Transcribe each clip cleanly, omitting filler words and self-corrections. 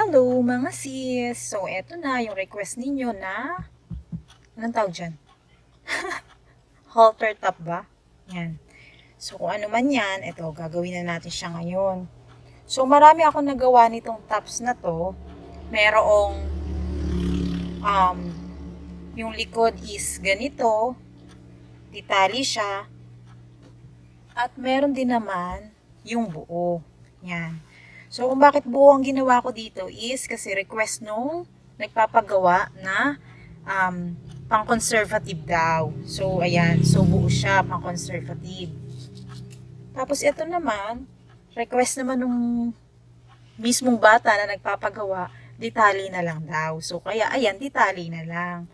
Hello mga sis! So, eto na yung request ninyo na, anong tawag dyan? Halter top ba? Yan. So, kung ano man yan, eto, gagawin na natin siya ngayon. So, marami ako nagawa nitong tops na to. Merong, yung likod is ganito, titali siya, at meron din naman yung buo. Yan. So, kung bakit buo ang ginawa ko dito is kasi request nung nagpapagawa na pang-conservative daw. So, ayan. So, buo siya, pang-conservative. Tapos, ito naman, request naman nung mismong bata na nagpapagawa, ditali na lang daw. So, kaya, ayan, ditali na lang.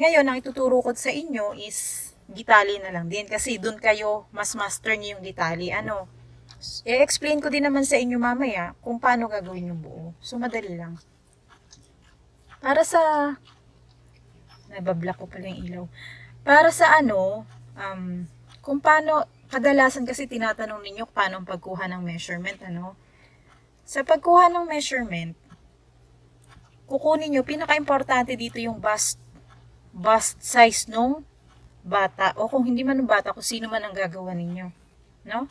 Ngayon, ang ituturo ko sa inyo is ditali na lang din. Kasi, dun kayo, mas master niyo yung ditali. I-explain ko din naman sa inyo mamaya kung paano gagawin yung buo. So, madali lang. Para sa, nabablock ko pala yung ilaw. Para sa kung paano, kadalasan kasi tinatanong ninyo paano ang pagkuha ng measurement, Sa pagkuha ng measurement, kukunin nyo, pinaka-importante dito yung bust size nung bata. O kung hindi man ng bata, kung sino man ang gagawa ninyo. No?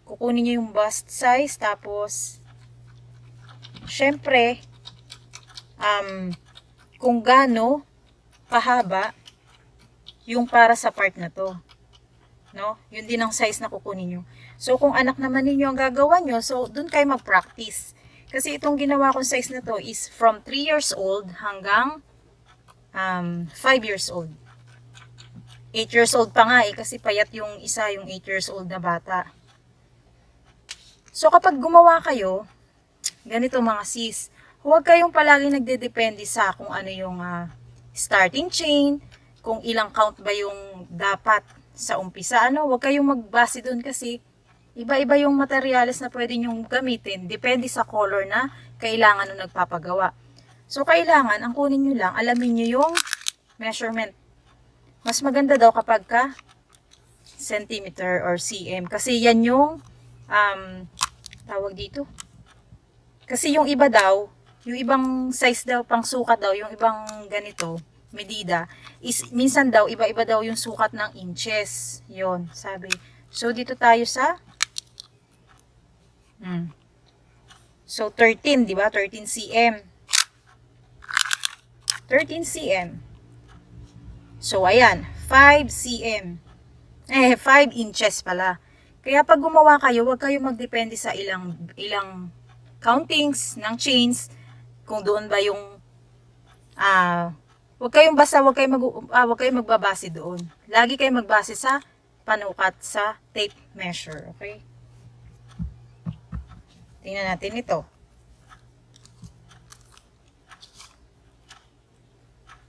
Kukunin nyo yung bust size, tapos, syempre, kung gaano kahaba yung para sa part na to. No? Yun din ang size na kukunin nyo. So, kung anak naman ninyo ang gagawa nyo, so, dun kayo mag-practice. Kasi itong ginawa kong size na to is from 3 years old hanggang 5 years old. 8 years old pa nga kasi payat yung isa, yung 8 years old na bata. So, kapag gumawa kayo, ganito mga sis, huwag kayong palagi nagdedepende sa kung ano yung starting chain, kung ilang count ba yung dapat sa umpisa. Huwag kayong magbase doon kasi iba-iba yung materyales na pwede nyong gamitin. Depende sa color na kailangan nung nagpapagawa. So, kailangan, ang kunin nyo lang, alamin nyo yung measurement. Mas maganda daw kapag ka centimeter or cm. Kasi yan yung tawag dito. Kasi yung iba daw, yung ibang size daw, pang sukat daw, yung ibang ganito, medida, is minsan daw, iba-iba daw yung sukat ng inches. Yon sabi. So, dito tayo sa So, 13, di ba? 13 cm. 13 cm. So, ayan, 5 cm. 5 inches pala. Kaya pag gumawa kayo, huwag kayong magdepende sa ilang countings ng chains, kung doon ba yung huwag kayong magbabase doon. Lagi kayong magbase sa panukat sa tape measure, okay? Tingnan natin ito.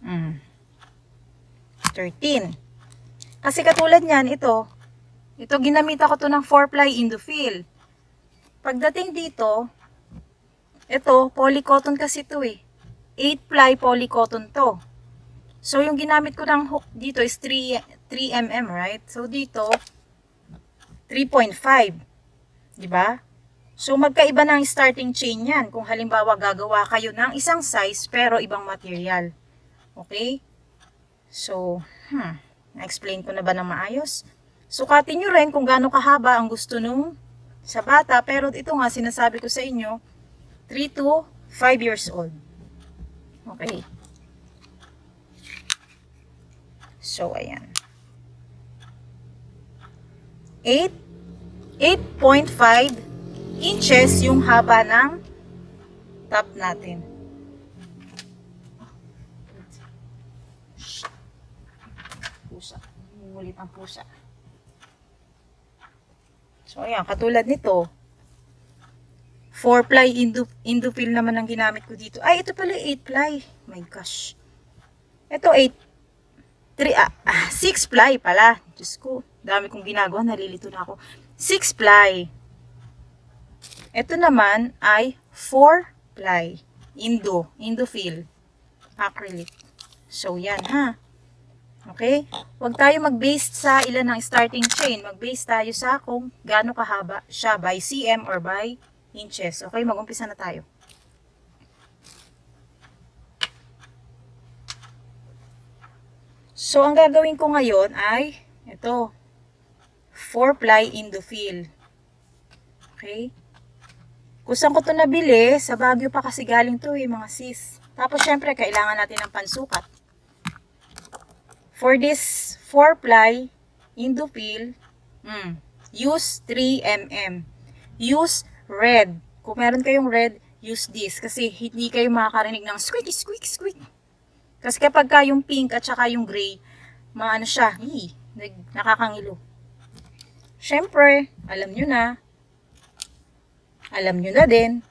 13. Kasi katulad niyan, ito ginamit ko to ng 4-ply Indofill. Pagdating dito, ito, polycotton kasi to 8-ply polycotton to. So, yung ginamit ko ng hook dito is 3 mm, right? So, dito, 3.5. Diba? So, magkaiba ng starting chain yan. Kung halimbawa, gagawa kayo ng isang size, pero ibang material. Okay? So, na-explain ko na ba ng maayos? Sukatin nyo rin kung gaano kahaba ang gusto nung sa bata. Pero ito nga, sinasabi ko sa inyo, 3 to 5 years old. Okay. So, ayan. 8.5 inches yung haba ng top natin. Pusa. Ngulit ang pusa. So, ayan. Katulad nito, 4-ply Indofill naman ang ginamit ko dito. Ay, ito pala 8-ply. My gosh. Ito 6-ply pala. Diyos ko, dami kong ginagawa. Nalilito na ako. 6-ply. Ito naman ay 4-ply. Indofill. Acrylic. So, yan ha. Okay? Huwag tayo mag-base sa ilan ng starting chain. Mag-base tayo sa kung gaano kahaba siya by cm or by inches. Okay, mag-umpisa na tayo. So, ang gagawin ko ngayon ay, ito, 4-ply Indofill. Okay? Kung saan ko ito nabili, sa Baguio pa kasi galing to mga sis. Tapos, syempre, kailangan natin ng pansukat. For this 4-ply Indofill, use 3mm. Use red. Kung meron kayong red, use this. Kasi hindi kayo makakarinig ng squeak, squeak, squeak. Kasi kapag ka yung pink at saka yung gray, maano siya, nakakangilo. Syempre, alam nyo na. Alam nyo na din.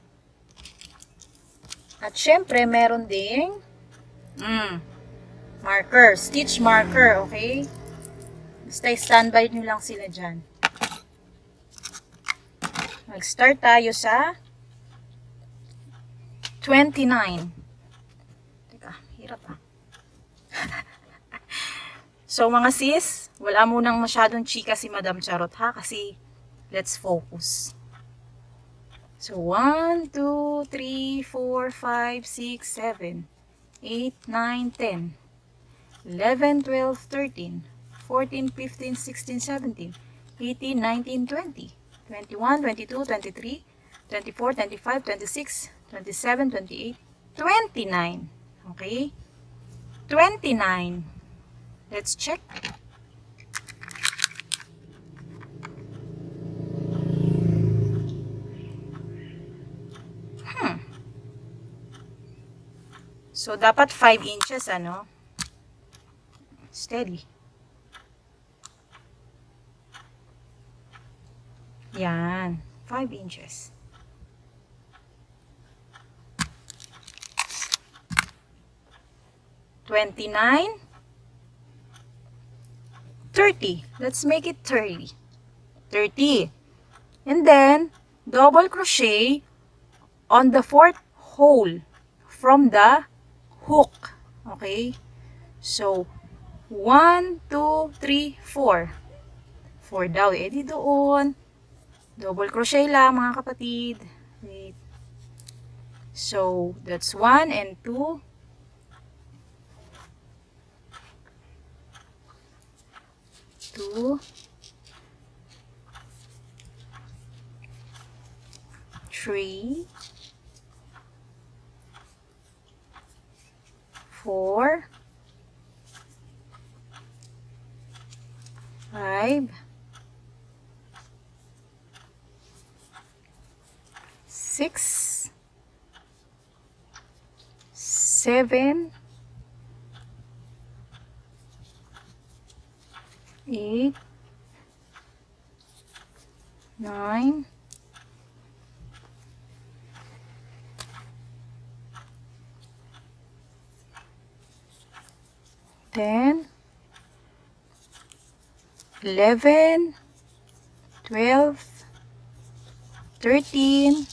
At syempre, meron ding marker, stitch marker, okay? Basta standby nyo lang sila dyan. Mag-start tayo sa 29. Teka, hirap ah. So mga sis, wala munang masyadong chika si Madam Charot ha, kasi let's focus. So 1, 2, 3, 4, 5, 6, 7, 8, 9, 10, 11, 12, 13, 14, 15, 16, 17, 18, 19, 20, 21, 22, 23, 24, 25, 26, 27, 28, 29. Okay? 29. Let's check. So, dapat 5 inches, ano? Steady. Yan. 5 inches. $29. 30. Let's make it 30. 30. And then, double crochet on the 4th hole from the hook. Okay? So, 1, 2, 3, 4. 4 daw. Eh, di doon. Double crochet lang, mga kapatid. Wait. So, that's 1 and 2. 2, 3, 4, 5, 6, 7, 8, 9, 10, 11, 12, 13,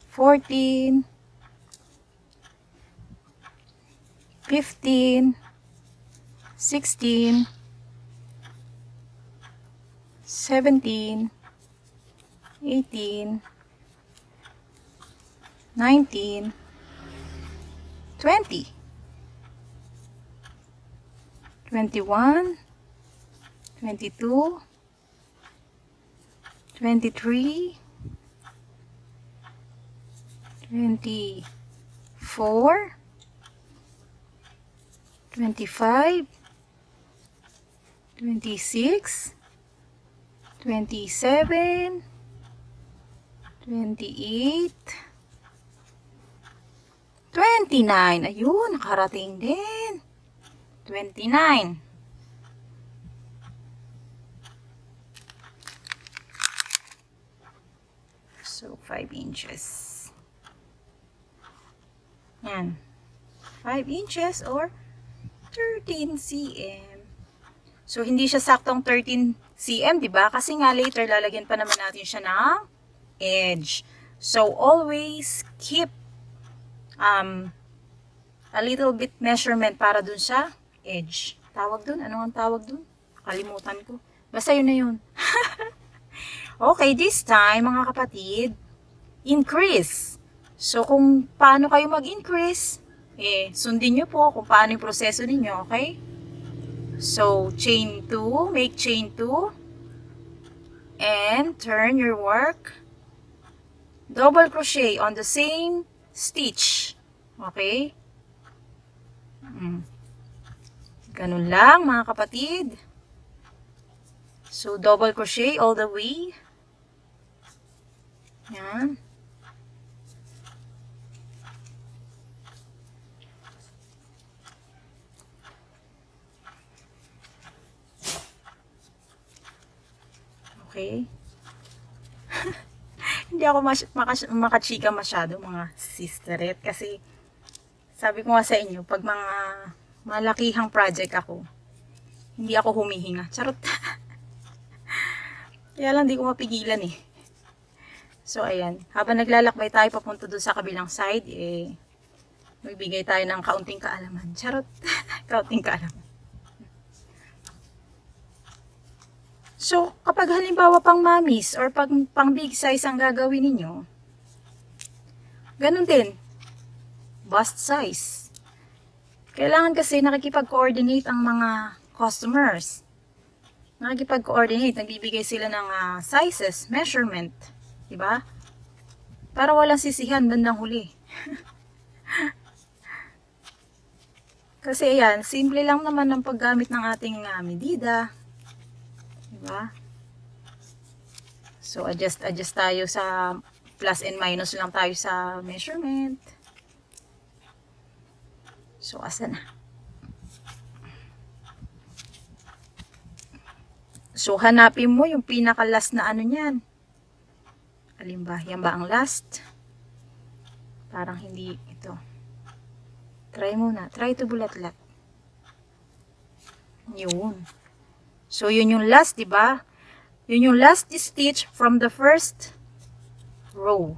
14, 15, 16, 17, 18, 19, 20, 21, 22, 23, 24, 25, 26, 27, 28, 29. Ayun, nakarating din. 29. So, 5 inches. Yan. 5 inches or 13 cm. So, hindi siya saktong 13 cm, diba? Kasi nga later, lalagyan pa naman natin siya ng edge. So, always keep a little bit measurement para dun sa edge. Tawag dun? Ano ang tawag dun? Kalimutan ko. Basta yun na yun. Okay, this time, mga kapatid, increase. So, kung paano kayo mag-increase, sundin nyo po kung paano yung proseso ninyo, okay? So, chain 2, make chain 2, and turn your work. Double crochet on the same stitch. Okay? Ganun lang, mga kapatid. So, double crochet all the way. Yan. Okay. Hindi ako makachika masyado, mga sisteret. Kasi, sabi ko nga sa inyo, pag mga malakihang project ako, hindi ako humihinga. Charot. Kaya lang, di ko mapigilan eh. So, ayan. Habang naglalakbay tayo papunta doon sa kabilang side, magbigay tayo ng kaunting kaalaman. Charot. Kaunting kaalaman. So, kapag halimbawa pang mamis or pang big size ang gagawin ninyo, ganun din. Bust size. Kailangan kasi nakikipag-coordinate ang mga customers. Nakikipag-coordinate. Nagbibigay sila ng sizes, measurement. Diba? Para walang sisihan bandang huli. Kasi ayan, simple lang naman ang paggamit ng ating medida. Diba? So, adjust tayo sa plus and minus lang tayo sa measurement. So, asa na? So, hanapin mo yung pinaka-last na ano niyan. Alin ba? Yan ba ang last? Parang hindi ito. Try muna. Try to bulat-lat. Yun. So, yun yung last, diba? Yun yung last stitch from the first row.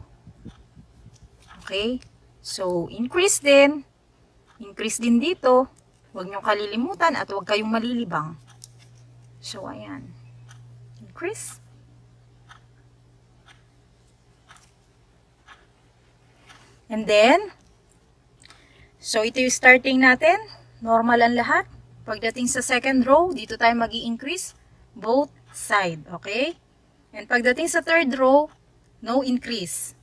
Okay? So, increase din. Increase din dito. Huwag nyo kalilimutan at huwag kayong malilibang. So, ayan. Increase. And then, so, ito yung starting natin. Normal ang lahat. Pagdating sa second row, dito tayo mag-i-increase both side, okay? And pagdating sa third row, no increase.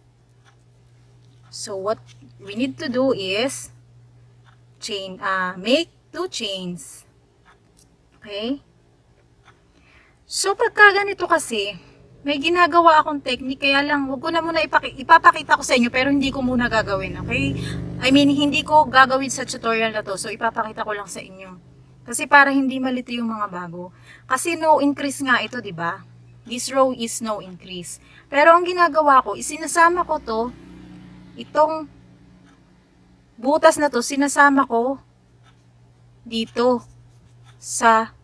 So what we need to do is make 2 chains. Okay? So pagka ganito kasi, may ginagawa akong technique, kaya lang wag ko na muna ipapakita ko sa inyo pero hindi ko muna gagawin, okay? I mean, hindi ko gagawin sa tutorial na to, so ipapakita ko lang sa inyo. Kasi para hindi malito yung mga bago. Kasi no increase nga ito, di ba? This row is no increase. Pero ang ginagawa ko, isinasama ko to, itong butas na to, sinasama ko dito sa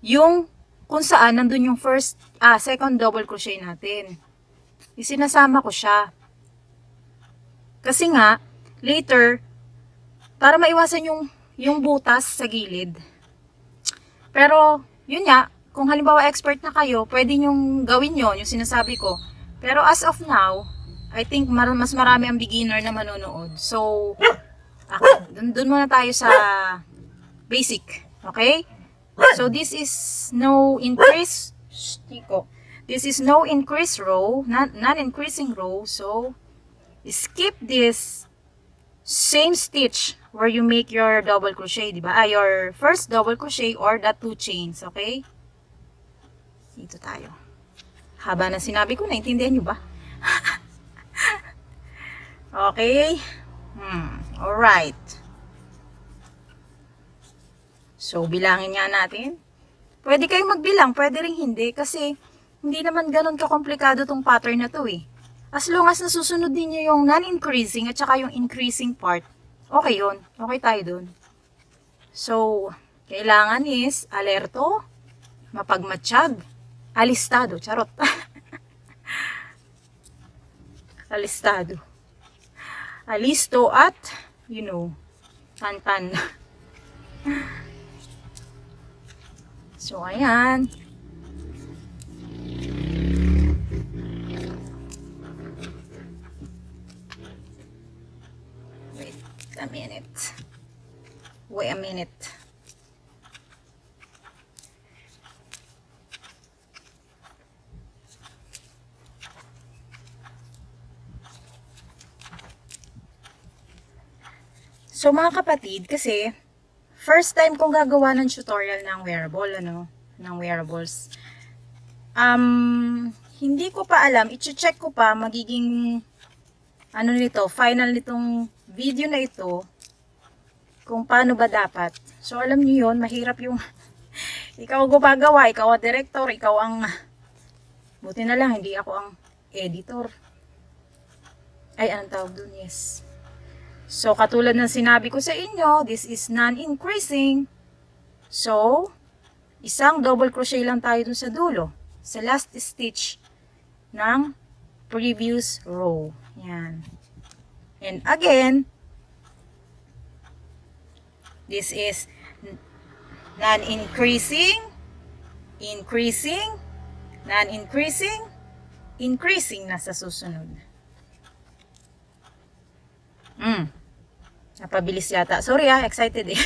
yung kung saan nandun yung second double crochet natin. Isinasama ko siya. Kasi nga, later, para maiwasan yung butas sa gilid. Pero, yun nga, kung halimbawa expert na kayo, pwede nyong gawin yun, yung sinasabi ko. Pero as of now, I think mas marami ang beginner na manonood. So, dun muna tayo sa basic. Okay? So, this is no increase. This is no increase row, not increasing row. So, skip this same stitch where you make your double crochet, diba? Your first double crochet or the 2 chains, okay? Dito tayo. Haba na sinabi ko, naintindihan nyo ba? Okay? Alright. So, bilangin nga natin. Pwede kayong magbilang, pwede rin hindi, kasi hindi naman ganun kakomplikado tong pattern na to eh. As long as nasusunod din nyo yung non-increasing at saka yung increasing part, okay yun. Okay tayo dun. So, kailangan is alerto, mapagmatsyag, alistado. Charot. Alistado. Alisto at, tantan. So, ayan. Wait a minute. So mga kapatid, kasi first time kong gagawa ng tutorial ng wearable, ng wearables. Hindi ko pa alam, i-check ko pa magiging final nitong video na ito kung paano ba dapat. So alam niyo 'yon, mahirap yung ikaw gumagawa, ikaw ang director, ikaw ang buti na lang hindi ako ang editor. Ay, anong tawag dun? Yes. So, katulad ng sinabi ko sa inyo, this is non-increasing. So, isang double crochet lang tayo dun sa dulo. Sa last stitch ng previous row. Yan. And again, this is non-increasing, increasing, non-increasing, increasing na sa susunod. Napabilis yata. Sorry excited eh.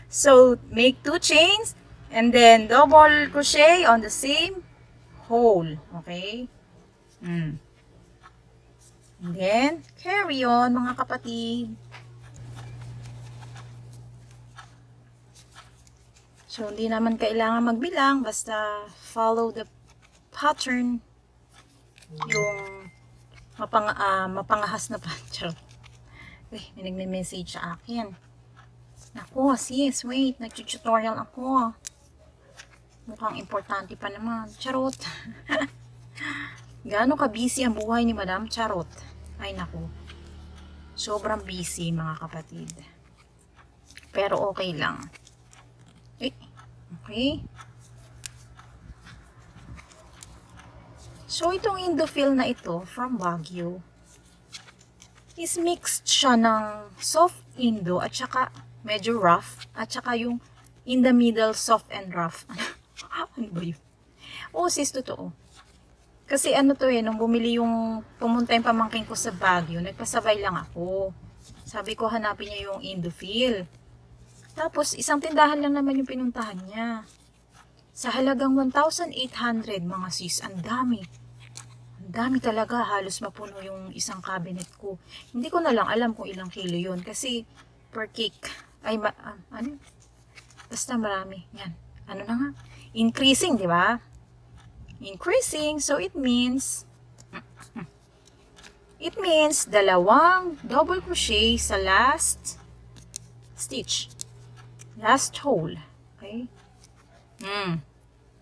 So, make 2 chains and then double crochet on the same hole. Okay? And then, carry on mga kapatid. So, hindi naman kailangan magbilang. Basta follow the pattern. Yung mapangahas na pattern. Uy, may nagme-message sa akin. Naku, sis, wait. Nag-tutorial ako. Mukhang importante pa naman. Charot. Gaano ka-busy ang buhay ni Madam? Charot. Ay, naku. Sobrang busy, mga kapatid. Pero okay lang. Okay. So, itong Indofill na ito, from Baguio, is mixed siya ng soft Indo at saka medyo rough at saka yung in the middle soft and rough. Ano ba yun? Oo sis, totoo. Kasi nung bumili pumunta yung pamangkin ko sa Baguio, nagpasabay lang ako. Sabi ko hanapin niya yung Indofill. Tapos isang tindahan lang naman yung pinuntahan niya. Sa halagang 1,800 mga sis, ang dami. Dami talaga, halos mapuno yung isang cabinet ko. Hindi ko na lang alam kung ilang kilo yun. Kasi per cake, ay basta marami. Yan. Ano na nga? Increasing, di ba? Increasing, so it means dalawang double crochet sa last stitch. Last hole. Okay?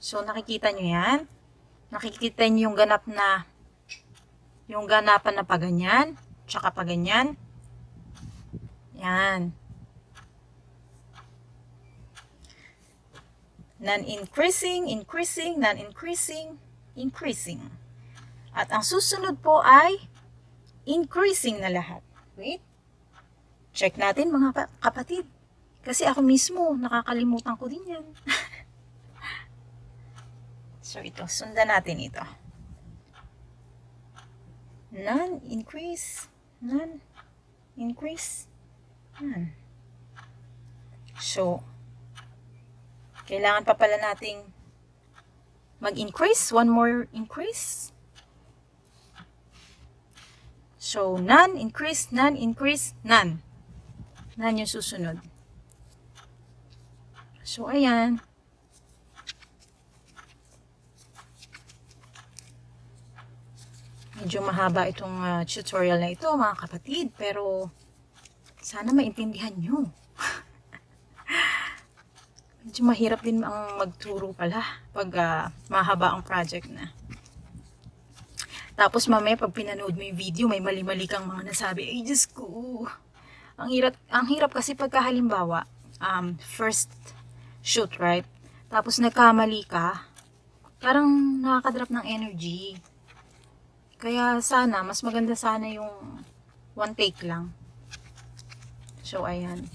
So, nakikita nyo yan? Nakikita nyo yung ganapan na paganyan, tsaka paganyan. Yan. Non-increasing, increasing, non-increasing, increasing. At ang susunod po ay increasing na lahat. Wait. Check natin mga kapatid. Kasi ako mismo, nakakalimutan ko din yan. So, ito. Sundan natin ito. Non-increase. Non-increase. Yan. So, kailangan pa pala nating mag-increase. One more increase. So, non-increase, non-increase, none. None yung susunod. So, ayan. Medyo mahaba itong tutorial na ito, mga kapatid. Pero, sana maintindihan nyo. Medyo mahirap din ang magturo pala pag mahaba ang project na. Tapos mamaya pag pinanood mo yung video, may mali-mali kang mga nasabi. Ay, Diyos ko. Ang hirap kasi pagka halimbawa, first shoot, right? Tapos nagkamali ka, parang nakakadrop ng energy. Kaya sana, mas maganda sana yung one take lang. So, ayan.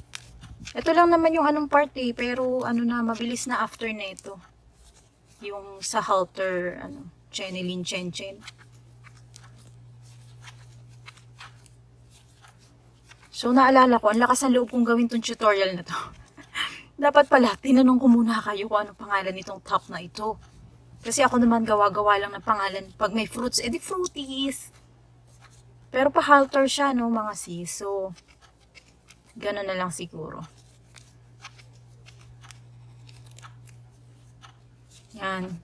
Ito lang naman yung anong part eh, pero mabilis na after na ito. Yung sa halter, chenilin chen. So, So, naalala ko, ang lakas ng loob kong gawin tong tutorial na to. Dapat pala, tinanong ko muna kayo kung anong pangalan nitong top na ito. Kasi ako naman gawa-gawa lang ng pangalan. Pag may fruits, edi fruities. Pero pa halter siya, no, mga sis. So, gano'n na lang siguro. Yan.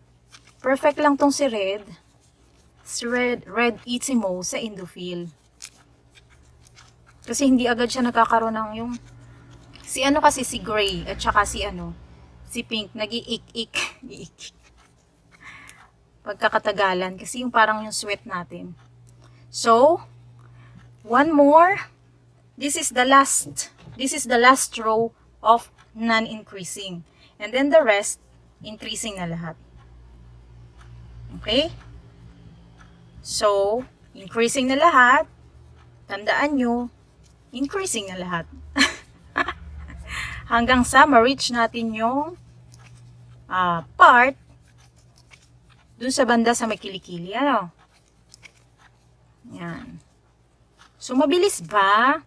Perfect lang tong si Red. Si Red Itzimo sa Indophil. Kasi hindi agad siya nagkakaroon ng yung si ano kasi si Gray at saka si ano si Pink nag-iik-ik pagkakatagalan kasi yung parang yung sweat natin. So, one more. This is the last row of non-increasing. And then the rest increasing na lahat. Okay? So, increasing na lahat. Tandaan nyo, increasing na lahat. Hanggang sa ma-reach natin yung part dun sa banda sa may kilikili. Ano? Yan. So, mabilis ba?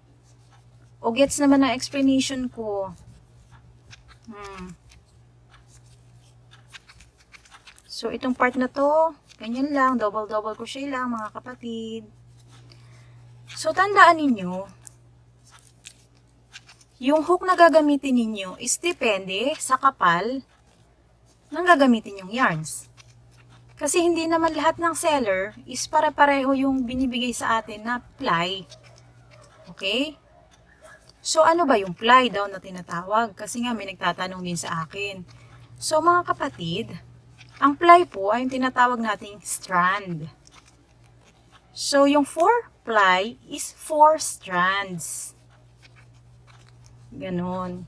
O gets naman ang explanation ko? So, itong part na to, ganyan lang, double crochet lang, mga kapatid. So, tandaan ninyo, yung hook na gagamitin ninyo is depende sa kapal ng gagamitin yung yarns. Kasi hindi naman lahat ng seller is pare-pareho yung binibigay sa atin na ply. Okay? So, ano ba yung ply daw na tinatawag? Kasi nga may nagtatanong din sa akin. So, mga kapatid, ang ply po ay yung tinatawag nating strand. So, yung 4 ply is 4 strands. Ganon.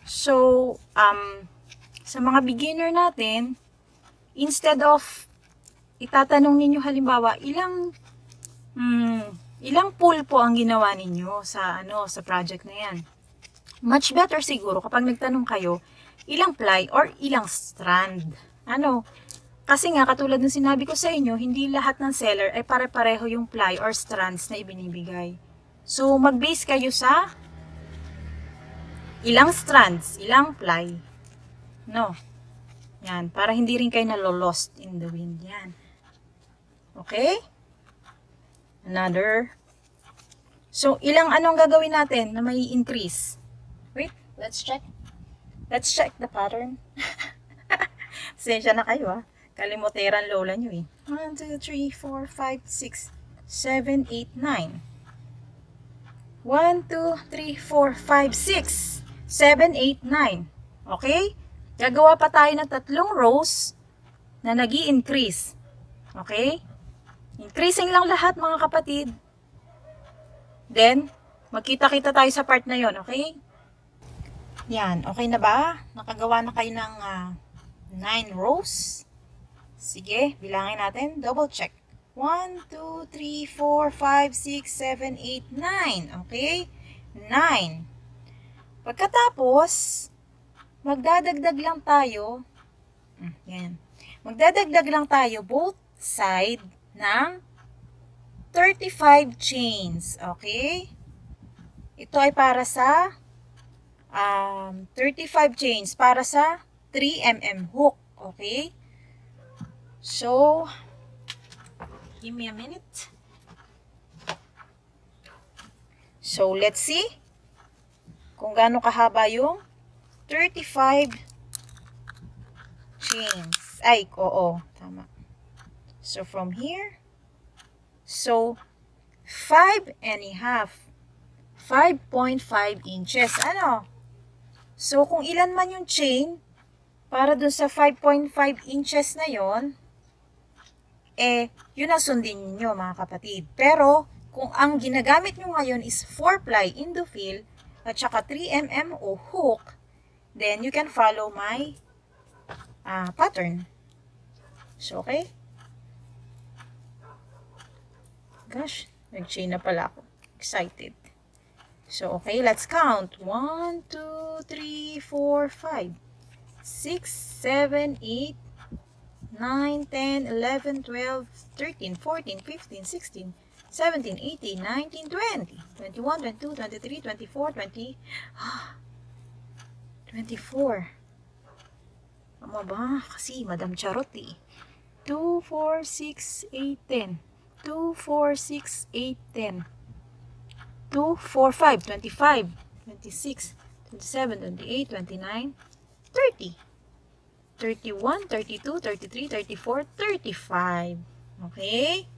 So, sa mga beginner natin, instead of itatanong ninyo halimbawa, ilang pull po ang ginawa ninyo sa sa project na yan. Much better siguro kapag nagtanong kayo, ilang ply or ilang strand. Kasi nga katulad ng sinabi ko sa inyo, hindi lahat ng seller ay pare-pareho yung ply or strands na ibinibigay. So, mag-base kayo sa ilang strands, ilang ply. No. Yan, para hindi rin kayo nalo-lost in the wind. Yan. Okay? Another. So, ilang anong gagawin natin na may increase? Wait, let's check. Let's check the pattern. Pasensya na kayo Kalimuteran lola nyo 1, 2, 3, 4, 5, 6, 7, 8, 9. 1, 2, 3, 4, 5, 6, 7, 8, 9. Okay? Gagawa pa tayo ng 3 rows na nag-i-increase. Okay? Increasing lang lahat mga kapatid. Then, magkita-kita tayo sa part na yon. Okay? Yan. Okay na ba? Nakagawa na kayo ng 9 rows. Sige, bilangin natin. Double check. 1, 2, 3, 4, 5, 6, 7, 8, 9. Okay? 9. Pagkatapos, magdadagdag lang tayo. Yan. Magdadagdag lang tayo both side ng 35 chains. Okay? Ito ay para sa 35 chains para sa 3mm hook. Okay? So, give me a minute. So, let's see kung gaano kahaba yung 35 chains. Ay, oo, tama. So, from here, so, 5.5. 5.5 inches. So, kung ilan man yung chain, para dun sa 5.5 inches na yon, yun ang sundin niyo mga kapatid. Pero, kung ang ginagamit nyo ngayon is 4-ply Indophil at saka 3mm o hook, then you can follow my pattern. So, okay? Gosh, nag-chain na pala ako. Excited. So, okay, let's count. 1, 2, 3, 4, 5, 6, 7, 8, 9, 10, 11, 12, 13, 14, 15, 16, 17, 18, 19, 20, 21, 22, 23, 24, 20, 24. Tama ba? Kasi Madam Charot eh. 2, 4, 6, 8, 10. 2, 4, 6, 8, 10. 2, 4, 5, 25, 26, 27, 28, 29, 30. 31, 32, 33, 34, 35. Okay?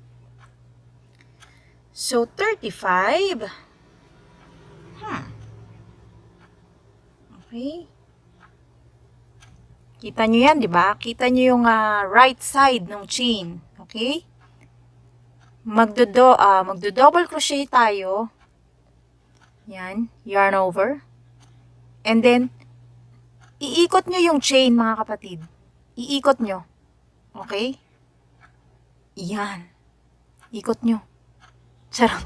So, 35. Okay? Kita nyo yan, di ba? Kita nyo yung right side ng chain. Okay? Magdo-double crochet tayo. Yan. Yarn over. And then, iikot nyo yung chain, mga kapatid. Iikot nyo. Okay? Yan. Ikot nyo. Charot.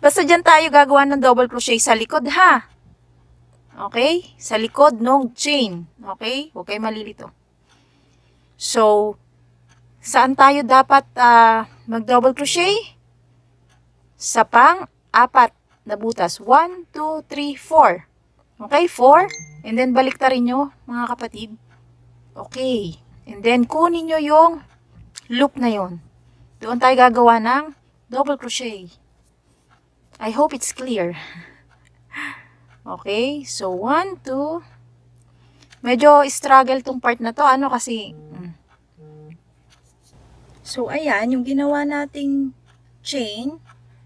Basta dyan tayo gagawa ng double crochet sa likod, ha? Okay? Sa likod ng chain. Okay? Huwag kayo malilito. So, saan tayo dapat mag-double crochet? Sa pang-apat na butas. 1, 2, 3, 4. Okay? 4. And then, baliktarin nyo, mga kapatid. Okay. And then, kunin nyo yung loop na yon. Doon tayo gagawa ng double crochet. I hope it's clear. Okay, so 1, 2. Medyo struggle tong part na to. Ano kasi? So, ayan, yung ginawa nating chain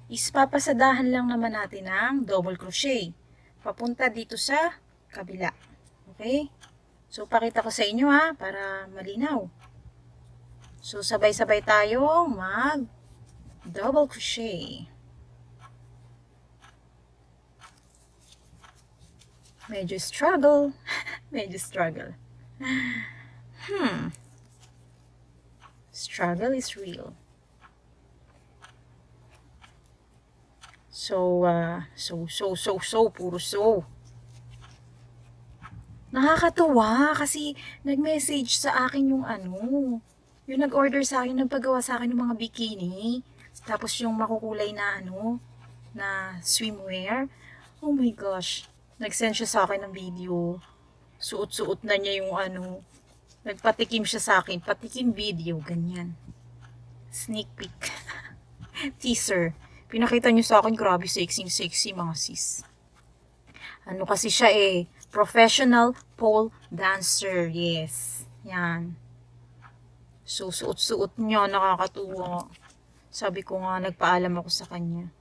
is papasadahan lang naman natin ng double crochet. Papunta dito sa kabila. Okay? So, pakita ko sa inyo ha, para malinaw. So, sabay-sabay tayong mag double crochet. Medyo struggle. Medyo struggle. Struggle is real. So, puro so. Nakakatuwa kasi nag-message sa akin yung yung nag-order sa akin, nagpagawa sa akin ng mga bikini. Tapos yung makukulay na na swimwear. Oh my gosh. Nag-send siya sa akin ng video. Suot-suot na niya yung nagpatikim siya sa akin. Patikim video, ganyan. Sneak peek. Teaser. Pinakita niyo sa akin, grabe sexy mga sis. Ano kasi siya professional pole dancer. Yes. Yan. So, suot-suot niya, nakakatuwa. Sabi ko nga, nagpaalam ako sa kanya.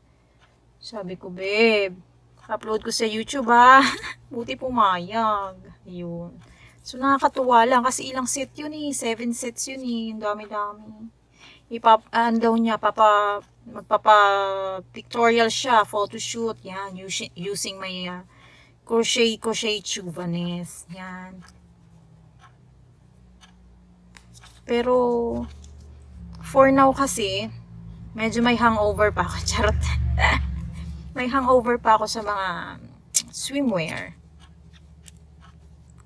Sabi ko, babe, upload ko sa YouTube ha. Buti pumayag. Yun. So, nakakatuwa lang kasi ilang set yun 7 sets yun Ang dami-dami. Daw niya, magpapa-pictorial siya, photoshoot. Yan, using my crochet chuvanes. Yan. Pero, for now kasi, medyo may hangover pa ako. Charot. May hangover pa ako sa mga swimwear.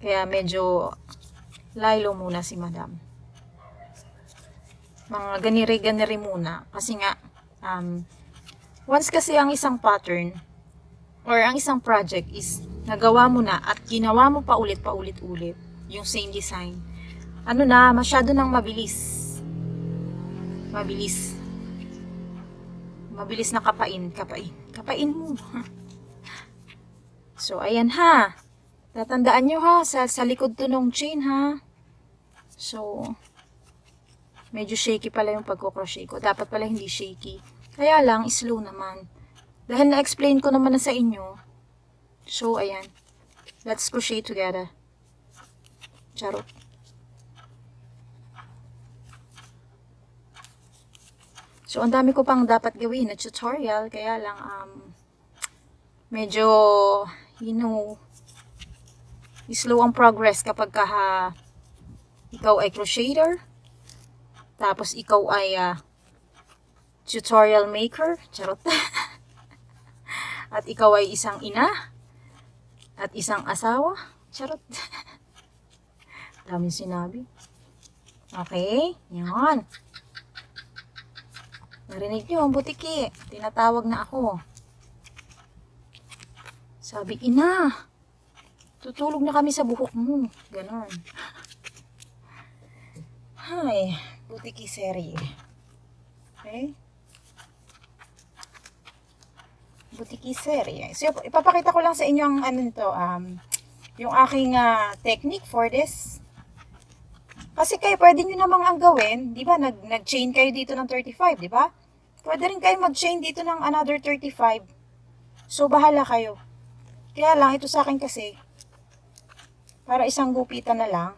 Kaya medyo laylo muna si madam. Mga ganiri-ganiri muna. Kasi nga, once kasi ang isang pattern or ang isang project is nagawa mo na at ginawa mo pa ulit yung same design. Masyado nang mabilis. Mabilis na kapain mo. So, ayan ha. Tatandaan nyo ha, sa likod to nung chain ha. So, medyo shaky pala yung pagko-crochet ko. Dapat pala hindi shaky. Kaya lang, slow naman. Dahil na-explain ko naman na sa inyo. So, ayan. Let's crochet together. Charot. So, ang dami ko pang dapat gawin na tutorial. Kaya lang, medyo, slow ang progress kapag ikaw ay crocheter. Tapos, ikaw ay tutorial maker. Charot. At ikaw ay isang ina. At isang asawa. Charot. Daming sinabi. Okay. Yan. Narinig nyo, ang butiki. Tinatawag na ako. Sabi, ina, tutulog na kami sa buhok mo. Ganon. Hay, butiki serye. Okay? Butiki serye. So, ipapakita ko lang sa inyo ang ano nito, yung aking technique for this. Kasi kayo, pwede nyo namang ang gawin, di ba, nag-chain kayo dito ng 35, di ba? Pwede rin kayo mag-chain dito ng another 35. So, bahala kayo. Kaya lang, ito sa akin kasi, para isang gupitan na lang,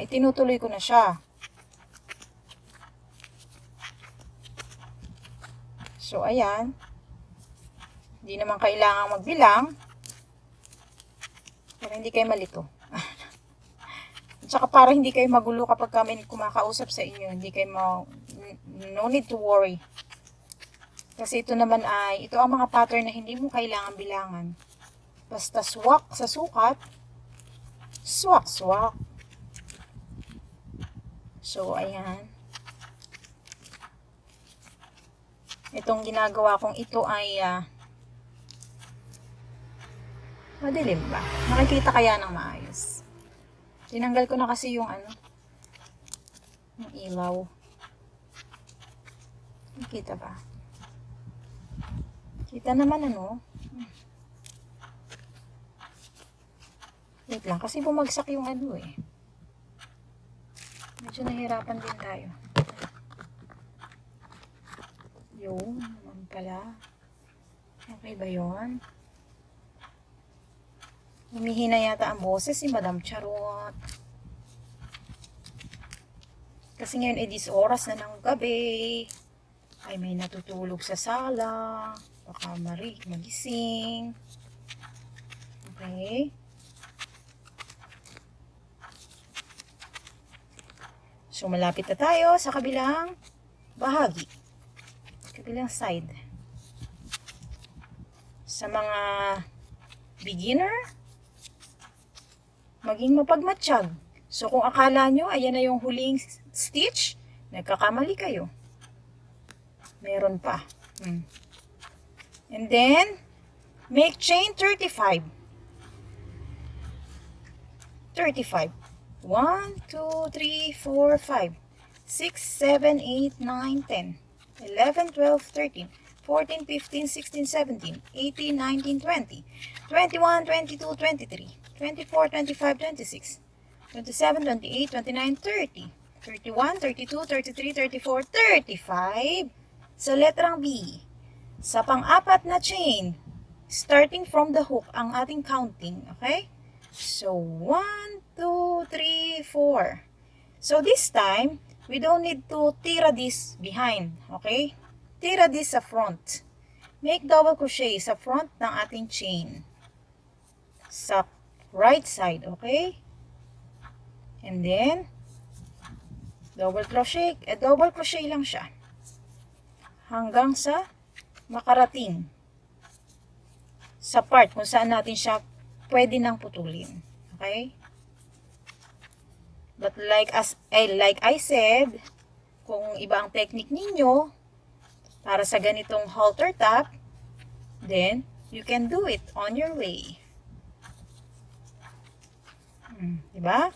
itinutuloy ko na siya. So, ayan. Hindi naman kailangang magbilang. Para hindi kayo malito. Tsaka para hindi kayo magulo kapag kami kumakausap sa inyo. Hindi kayo no need to worry. Kasi ito naman ito ang mga pattern na hindi mo kailangan bilangan. Basta swak sa sukat. Swak, swak. So, ayan. Itong ginagawa kong ito ay madilim ba? Nakikita kaya ng maayos. Tinanggal ko na kasi yung yung ilaw. Nakita ba? Kita naman Wait lang, kasi bumagsak yung Medyo nahirapan din tayo. Yung, naman pala. Okay ba yun? Humihina yata ang boses si Madam Charot. Kasi ngayon 10 oras na ng gabi. Ay may natutulog sa sala. Baka magising. Okay. So malapit na tayo sa kabilang bahagi. Kabilang side. Sa mga beginner, maging mapagmatsyag. So, kung akala nyo, ayan na yung huling stitch, nagkakamali kayo. Meron pa. And then, make chain 35. 35. 1, 2, 3, 4, 5. 6, 7, 8, 9, 10. 11, 12, 13. 14, 15, 16, 17, 18, 19, 20. 21, 22, 23. 24, 25, 26, 27, 28, 29, 30, 31, 32, 33, 34, 35 sa letrang B. Sa pang-apat na chain, starting from the hook ang ating counting, okay? So, 1, 2, 3, 4. So, this time, we don't need to tira this behind, okay? Tira this sa front. Make double crochet sa front ng ating chain. Sa right side, okay? And then, double crochet lang siya. Hanggang sa makarating sa part kung saan natin siya pwede nang putulin. Okay? But like I said, kung iba ang technique ninyo para sa ganitong halter top, then you can do it on your way. Diba?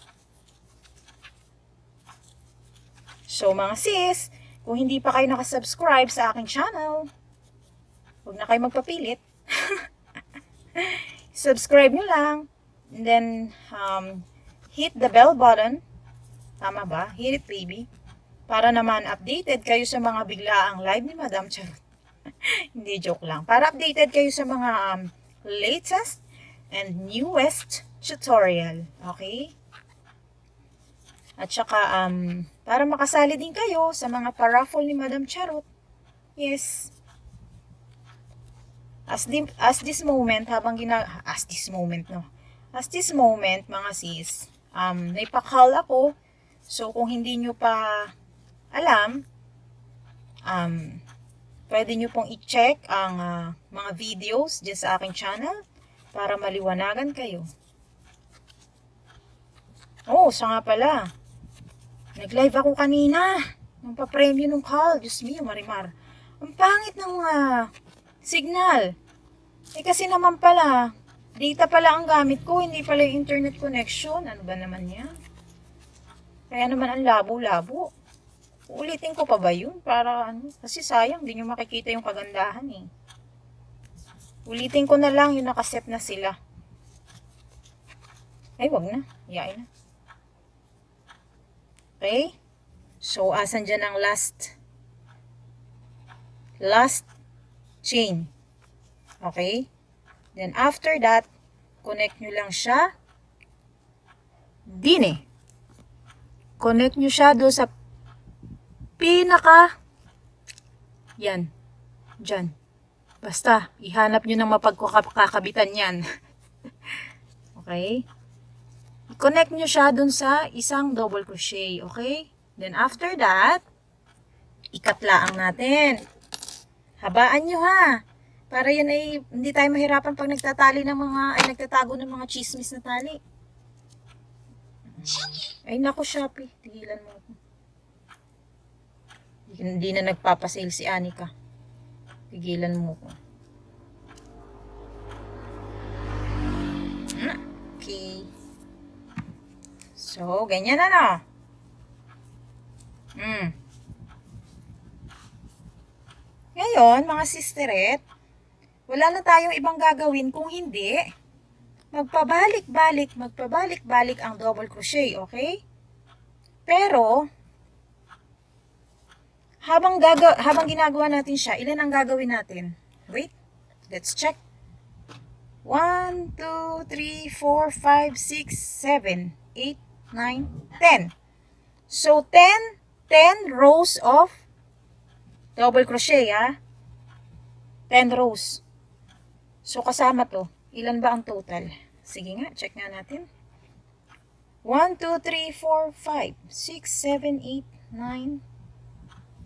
So, mga sis, kung hindi pa kayo nakasubscribe sa aking channel, huwag na kayo magpapilit. Subscribe nyo lang. And then, hit the bell button. Tama ba? Hit it, baby. Para naman updated kayo sa mga biglaang live ni Madam Charot. Hindi, joke lang. Para updated kayo sa mga latest and newest tutorial. Okay? At saka, para makasali din kayo sa mga paraffle ni Madam Charot. Yes. As this moment, mga sis, may pakal ako. So, kung hindi nyo pa alam, pwede nyo pong i-check ang mga videos dyan sa aking channel para maliwanagan kayo. Oh, siya nga pala. Nag-live ako kanina. Nung pa-premyo nung call. Diyos mio, Marimar. Ang pangit ng signal. Eh kasi naman pala, data pala ang gamit ko, hindi pala yung internet connection. Ano ba naman yan? Kaya naman ang labo-labo. Ulitin ko pa ba yun? Para ano? Kasi sayang, di nyo makikita yung kagandahan eh. Ulitin ko na lang yung nakaset na sila. Ay, wag na. Iyain na. Okay? So, asan dyan ang last chain. Okay? Then, after that, connect nyo lang siya. Dine. Connect nyo siya doon sa pinaka. Yan. Dyan. Basta, ihanap nyo ng mapagkakabitan yan. Okay? Connect nyo siya doon sa isang double crochet. Okay? Then, after that, ikatlaang natin. Habaan nyo ha. Para yan ay hindi tayo mahirapan pag nagtatali ng nagtatago ng mga chismis na tali. Ay naku, Shopee. Tigilan mo ako. Hindi na nagpapasale si Anika. Tigilan mo ako. Okay. So, ganyan na no. Ngayon, mga sisteret, wala na tayong ibang gagawin kung hindi magpabalik-balik ang double crochet, okay? Pero, habang ginagawa natin siya, ilan ang gagawin natin? Wait, let's check. 1, 2, 3, 4, 5, 6, 7, 8, 9, 10. So, 10 rows of double crochet, ha? 10 rows. So, kasama to. Ilan ba ang total? Sige nga, check nga natin. 1, 2, 3, 4, 5, 6, 7, 8,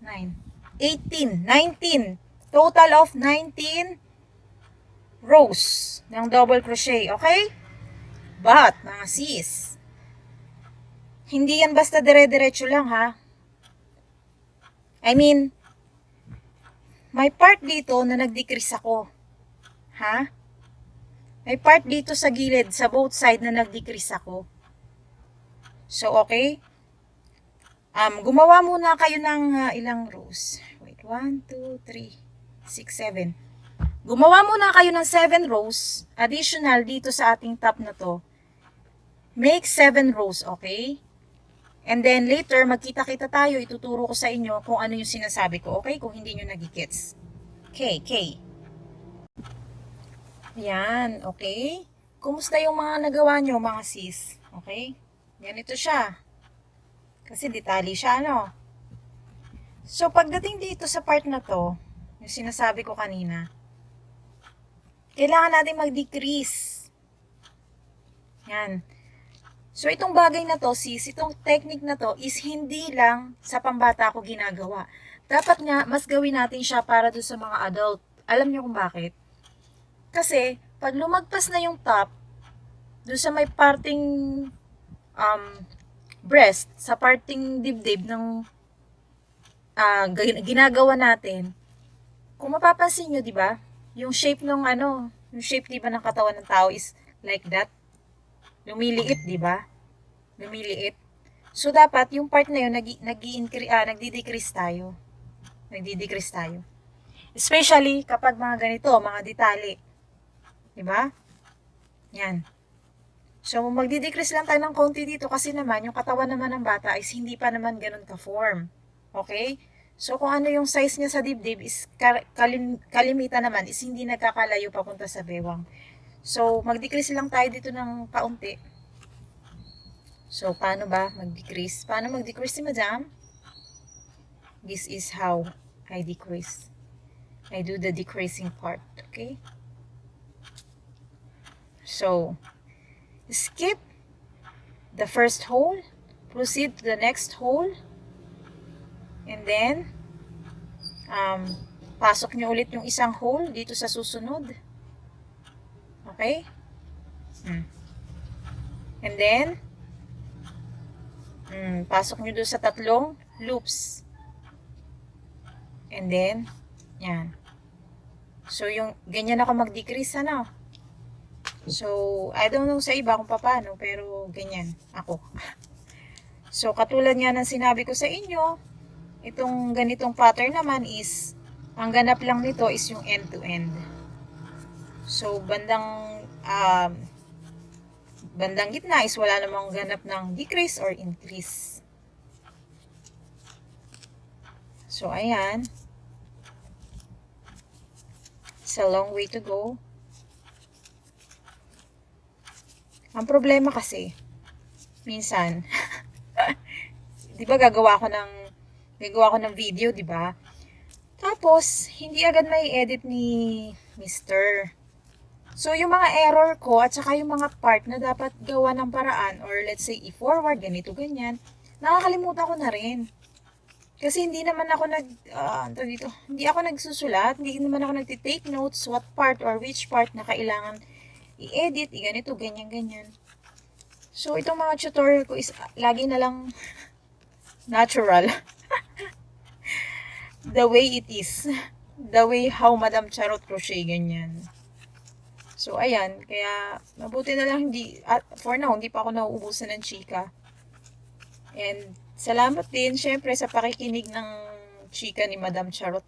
9, 18, 19. Total of 19 rows ng double crochet, okay? But, mga sis, hindi yan basta dire-diretso lang, ha? I mean, may part dito na nag-decrease ako. Ha? May part dito sa gilid, sa both side na nag-decrease ako. So, okay? Gumawa muna kayo ng ilang rows. Wait, 1, 2, 3, 6, 7. Gumawa muna kayo ng 7 rows. Additional dito sa ating top na to. Make 7 rows, okay? And then later, magkita-kita tayo. Ituturo ko sa inyo kung ano yung sinasabi ko, okay? Kung hindi nyo nagigets. Okay. Yan, okay? Kumusta yung mga nagawa nyo, mga sis? Okay? Ganito siya. Kasi detali siya, ano? So, pagdating dito sa part na to, yung sinasabi ko kanina, kailangan natin mag-decrease. Yan. So, itong bagay na to, sis, itong technique na to, is hindi lang sa pambata ko ginagawa. Dapat nga, mas gawin natin siya para doon sa mga adult. Alam niyo kung bakit? Kasi, pag lumagpas na yung top, doon sa may parting breast, sa parting dibdib ng ginagawa natin, kung mapapansin nyo, di ba? Yung shape ng yung shape, di ba, ng katawan ng tao is like that. Lumiliit, di ba? Lumiliit. So, dapat, yung part na yun, nagdi-decrease tayo. Nagdi-decrease tayo. Especially, kapag mga ganito, mga detali. Di ba? Yan. So, magdi-decrease lang tayo ng konti dito kasi naman, yung katawan naman ng bata is hindi pa naman ganun ka-form. Okay? So, kung ano yung size niya sa dibdib is kalimitan naman is hindi nagkakalayo papunta sa bewang. So, mag-decrease lang tayo dito ng kaunti. So, paano ba mag-decrease? Paano mag-decrease si madam? This is how I decrease. I do the decreasing part. Okay? So, skip the first hole. Proceed to the next hole. And then, pasok nyo ulit yung isang hole dito sa susunod. Okay? And then, pasok nyo doon sa tatlong loops. And then, yan. So, yung ganyan ako mag-decrease, ano. So, I don't know sa iba kung paano, pero ganyan ako. So, katulad nga ng sinabi ko sa inyo, itong ganitong pattern naman is, ang ganap lang nito is yung end-to-end. So, bandang gitna is wala namang ganap ng decrease or increase. So, ayan. It's a long way to go. Ang problema kasi, minsan, di ba gagawa ko ng video, di ba? Tapos, hindi agad may edit ni Mr. So, yung mga error ko at saka yung mga part na dapat gawa ng paraan or let's say i-forward, ganito, ganyan, nakakalimutan ko na rin. Kasi hindi naman ako hindi ako nagsusulat, hindi naman ako nagtitake notes what part or which part na kailangan i-edit, ganito, ganyan, ganyan. So, itong mga tutorial ko is lagi na lang natural. The way it is. The way how Madam Charot crochet, ganyan. So, ayan. Kaya, mabuti na lang for now, hindi pa ako nauubusan ng chika. And, salamat din, syempre, sa pakikinig ng chika ni Madam Charot.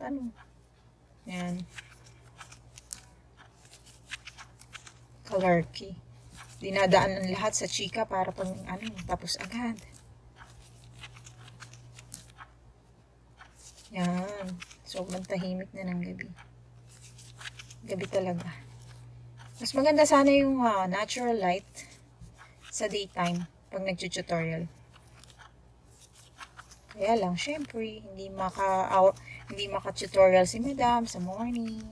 Ayan. Kalarky. Dinadaan ng lahat sa chika para tapos agad. Yan. So, tahimik na ng gabi. Gabi talaga. Mas maganda sana yung natural light sa daytime pag nag-tutorial. Kaya lang, syempre, hindi maka-tutorial si Madam sa morning.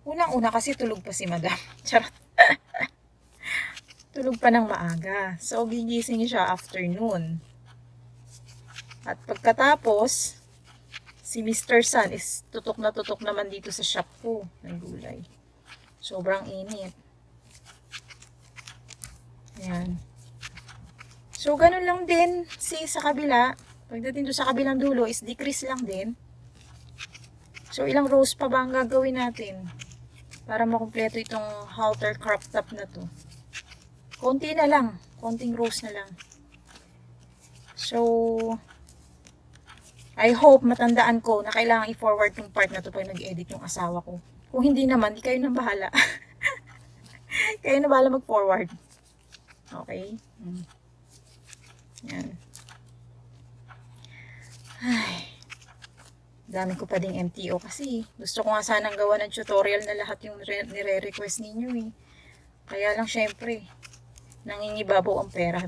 Unang-una kasi tulog pa si Madam. Charot. Tulog pa ng maaga. So, gigising siya afternoon. At pagkatapos, si Mr. Sun is tutok na tutok naman dito sa shop ko ng gulay. Sobrang init. Ayan. So, ganun lang din sa kabila. Pagdating doon sa kabilang dulo is decrease lang din. So, ilang rows pa ba ang gagawin natin para makumpleto itong halter crop top na to? Konti na lang. Konting rows na lang. So, I hope matandaan ko na kailangan i-forward yung part na to pag nag-edit yung asawa ko. Kung hindi naman, di kayo nang bahala. Kayo na bahala mag-forward. Okay? Yan. Ay. Dami ko pa ding MTO kasi gusto ko nga sanang gawa ng tutorial na lahat yung nire-request ninyo eh. Kaya lang syempre, nangingibabaw ang pera.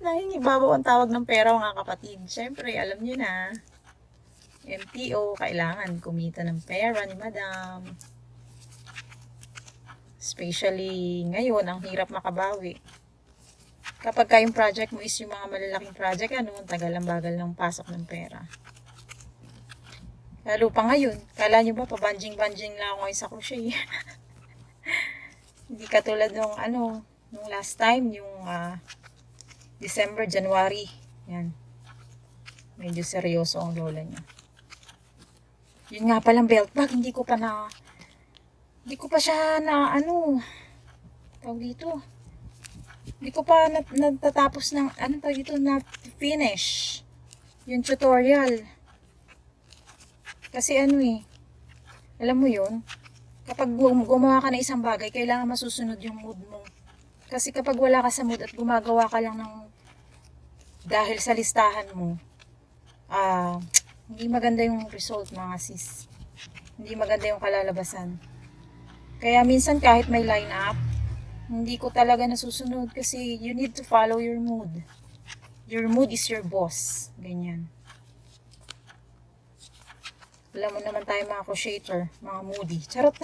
Nangingibabaw ang tawag ng pera, mga kapatid. Syempre, alam nyo na, MTO, kailangan kumita ng pera ni Madam. Especially ngayon, ang hirap makabawi. Kapag kayong project mo is yung mga malalaking project, ang tagal ang bagal ng pasok ng pera. Lalo pa ngayon, kala nyo ba, pabanjing-banjing lang ako sa crochet. Hindi katulad nung last time, yung December, January. Yan. Medyo seryoso ang lola niya. Yun nga palang belt bag, hindi ko pa siya tawag dito. Hindi ko pa natatapos ng, na finish. Yung tutorial. Kasi alam mo yun, kapag gumawa ka ng isang bagay, kailangan masusunod yung mood mo. Kasi kapag wala ka sa mood at gumagawa ka lang dahil sa listahan mo, hindi maganda yung result, mga sis. Hindi maganda yung kalalabasan. Kaya minsan kahit may line up, hindi ko talaga nasusunod kasi you need to follow your mood. Your mood is your boss. Ganyan. Alam mo naman tayo mga crocheter, mga moody. Charot.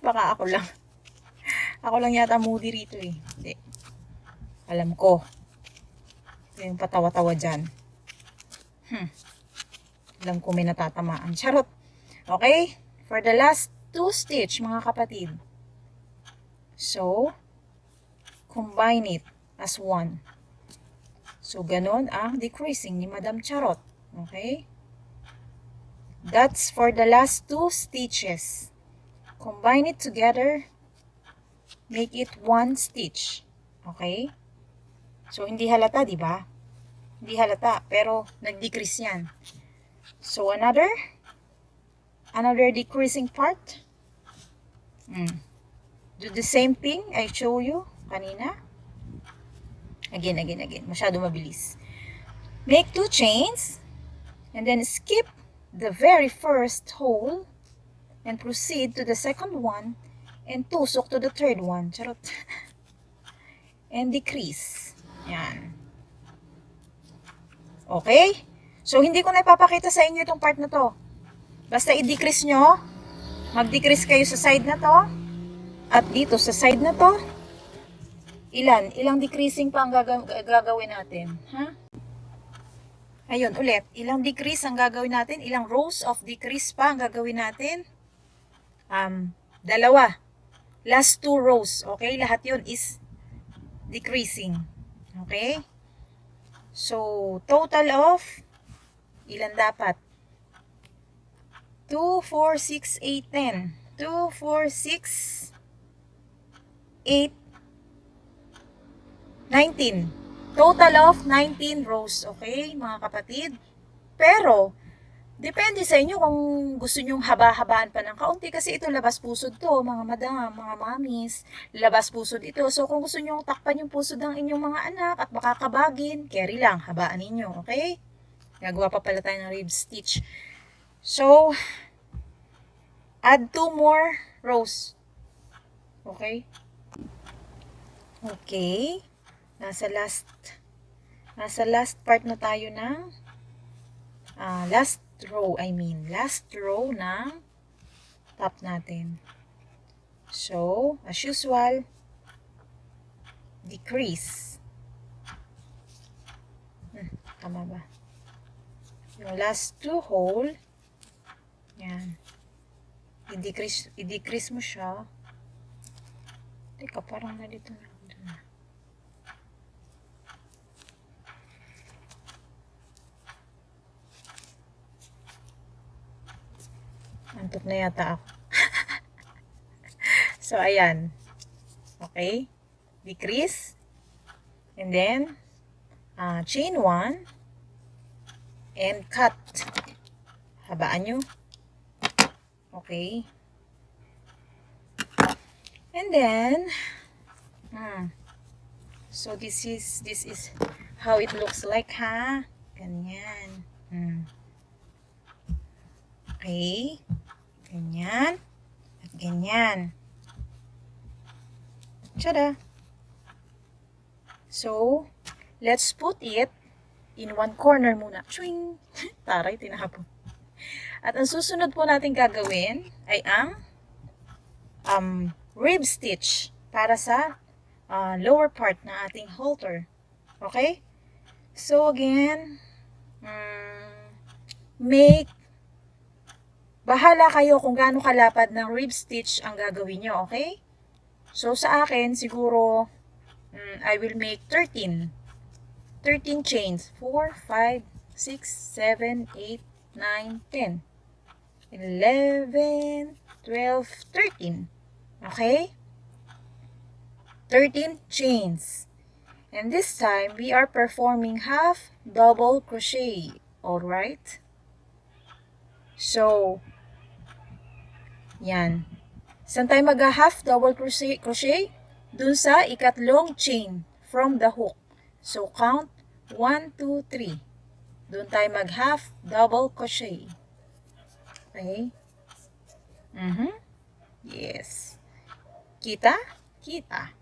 Baka ako lang. Ako lang yata moody rito eh. Hindi. Alam ko. Ito yung patawa-tawa dyan. Alam ko may natatamaan. Charot. Okay? For the last 2 stitch, mga kapatid. So, combine it as one. So, ganon ang decreasing ni Madam Charot. Okay? That's for the last 2 stitches. Combine it together, make it 1 stitch. Okay? So, hindi halata, di ba? Hindi halata, pero nag-decrease yan. So, another decreasing part. Do the same thing I show you kanina. Again. Masyado mabilis. Make 2 chains, and then skip the very first hole, and proceed to the second one, and tusok to the third one. Charot. And decrease. Yan. Okay? So, hindi ko na ipapakita sa inyo itong part na to. Basta i-decrease nyo. Mag-decrease kayo sa side na to. At dito sa side na to. Ilang decreasing pa ang gagawin natin? Ha? Ayun, ulit. Ilang decrease ang gagawin natin? Ilang rows of decrease pa ang gagawin natin? 2. Last 2 rows. Okay? Lahat yun is decreasing. Okay? So, total of ilan dapat? 2, 4, 6, 8, 10. 2, 4, 6, 8, 19. Total of 19 rows. Okay, mga kapatid? Pero, depende sa inyo kung gusto nyong haba-habaan pa ng kaunti kasi ito labas pusod to, mga madam, mga mamis. Labas pusod ito. So, kung gusto nyong takpan yung pusod ng inyong mga anak at makakabagin, carry lang, habaan ninyo. Okay? Gagawa pa pala tayo ng rib stitch. So, add 2 more rows. Okay? Okay. Nasa last part na tayo ng last row ng top natin. So, as usual, decrease. Tama ba? Yung last 2 hole, yan. I-decrease mo siya. Teka, parang nalito na. Antok na yata ako. So, ayan. Okay. Decrease. And then, chain 1. And cut. Habaan nyo. Okay. And then, so this is how it looks like, ha? Ganyan. Okay. Ganyan. At ganyan. Tada! So, let's put it in one corner muna. Chwing! Taray, tinahapon. At ang susunod po natin gagawin ay ang rib stitch para sa lower part ng ating halter. Okay? So, again, bahala kayo kung gaano kalapad ng rib stitch ang gagawin nyo, okay? So, sa akin, siguro, I will make 13 chains. 4, 5, 6, 7, 8, 9, 10, 11, 12, 13. Okay? 13 chains. And this time, we are performing half double crochet. Alright? So, yan. Saan tayo mag-half double crochet? Dun sa ikatlong chain from the hook. So, count 1, 2, 3. Dun tayo mag-half double crochet. Okay? Yes. Kita? Kita.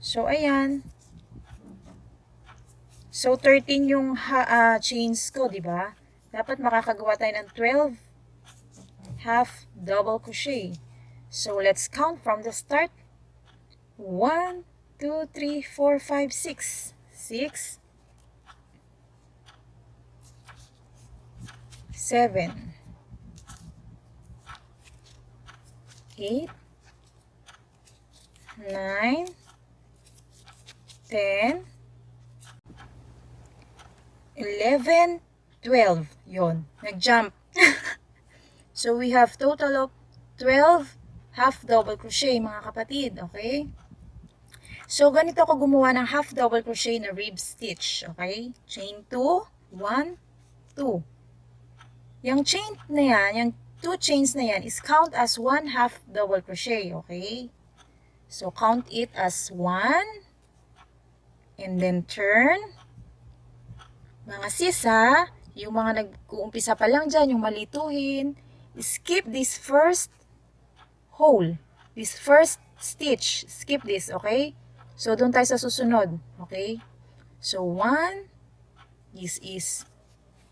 So, ayan. So, 13 yung chains ko, di ba? Dapat makakagawa tayo ng 12 half double crochet. So, let's count from the start. 1, 2, 3, 4, 5, 6. 6, 7, 8, 9, 10, 11, 12. Yon, nag-jump. So, we have total of 12 half double crochet, mga kapatid. Okay? So, ganito ako gumawa ng half double crochet na rib stitch. Okay? Chain 2, 1, 2. Yung chain na yan, yung 2 chains na yan is count as 1 half double crochet. Okay? So, count it as 1. And then turn. Mga sis ha, yung mga nag-uumpisa pa lang dyan, yung malituhin, skip this first hole, this first stitch, skip this, okay? So, doon tayo sa susunod, okay? So, 1, this is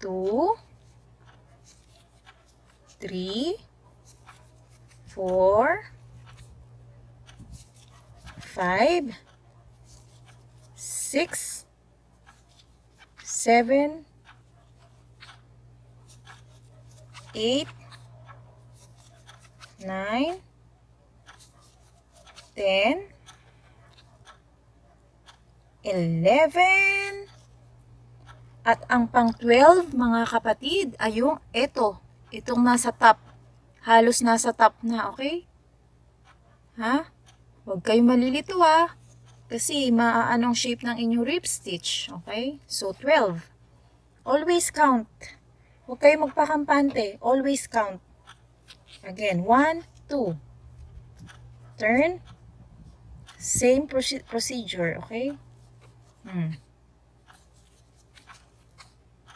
2, 3, 4, 5, 6, 7, 8, 9, 10, 11, at ang pang 12, mga kapatid, ay yung itong nasa top. Halos nasa top na, okay? Ha? Huwag kayong malilito ha. Kasi maaanong shape ng inyong rib stitch, okay? So, 12. Always count. Huwag kayong magpakampante. Always count. Again, 1, 2. Turn. Same procedure, okay?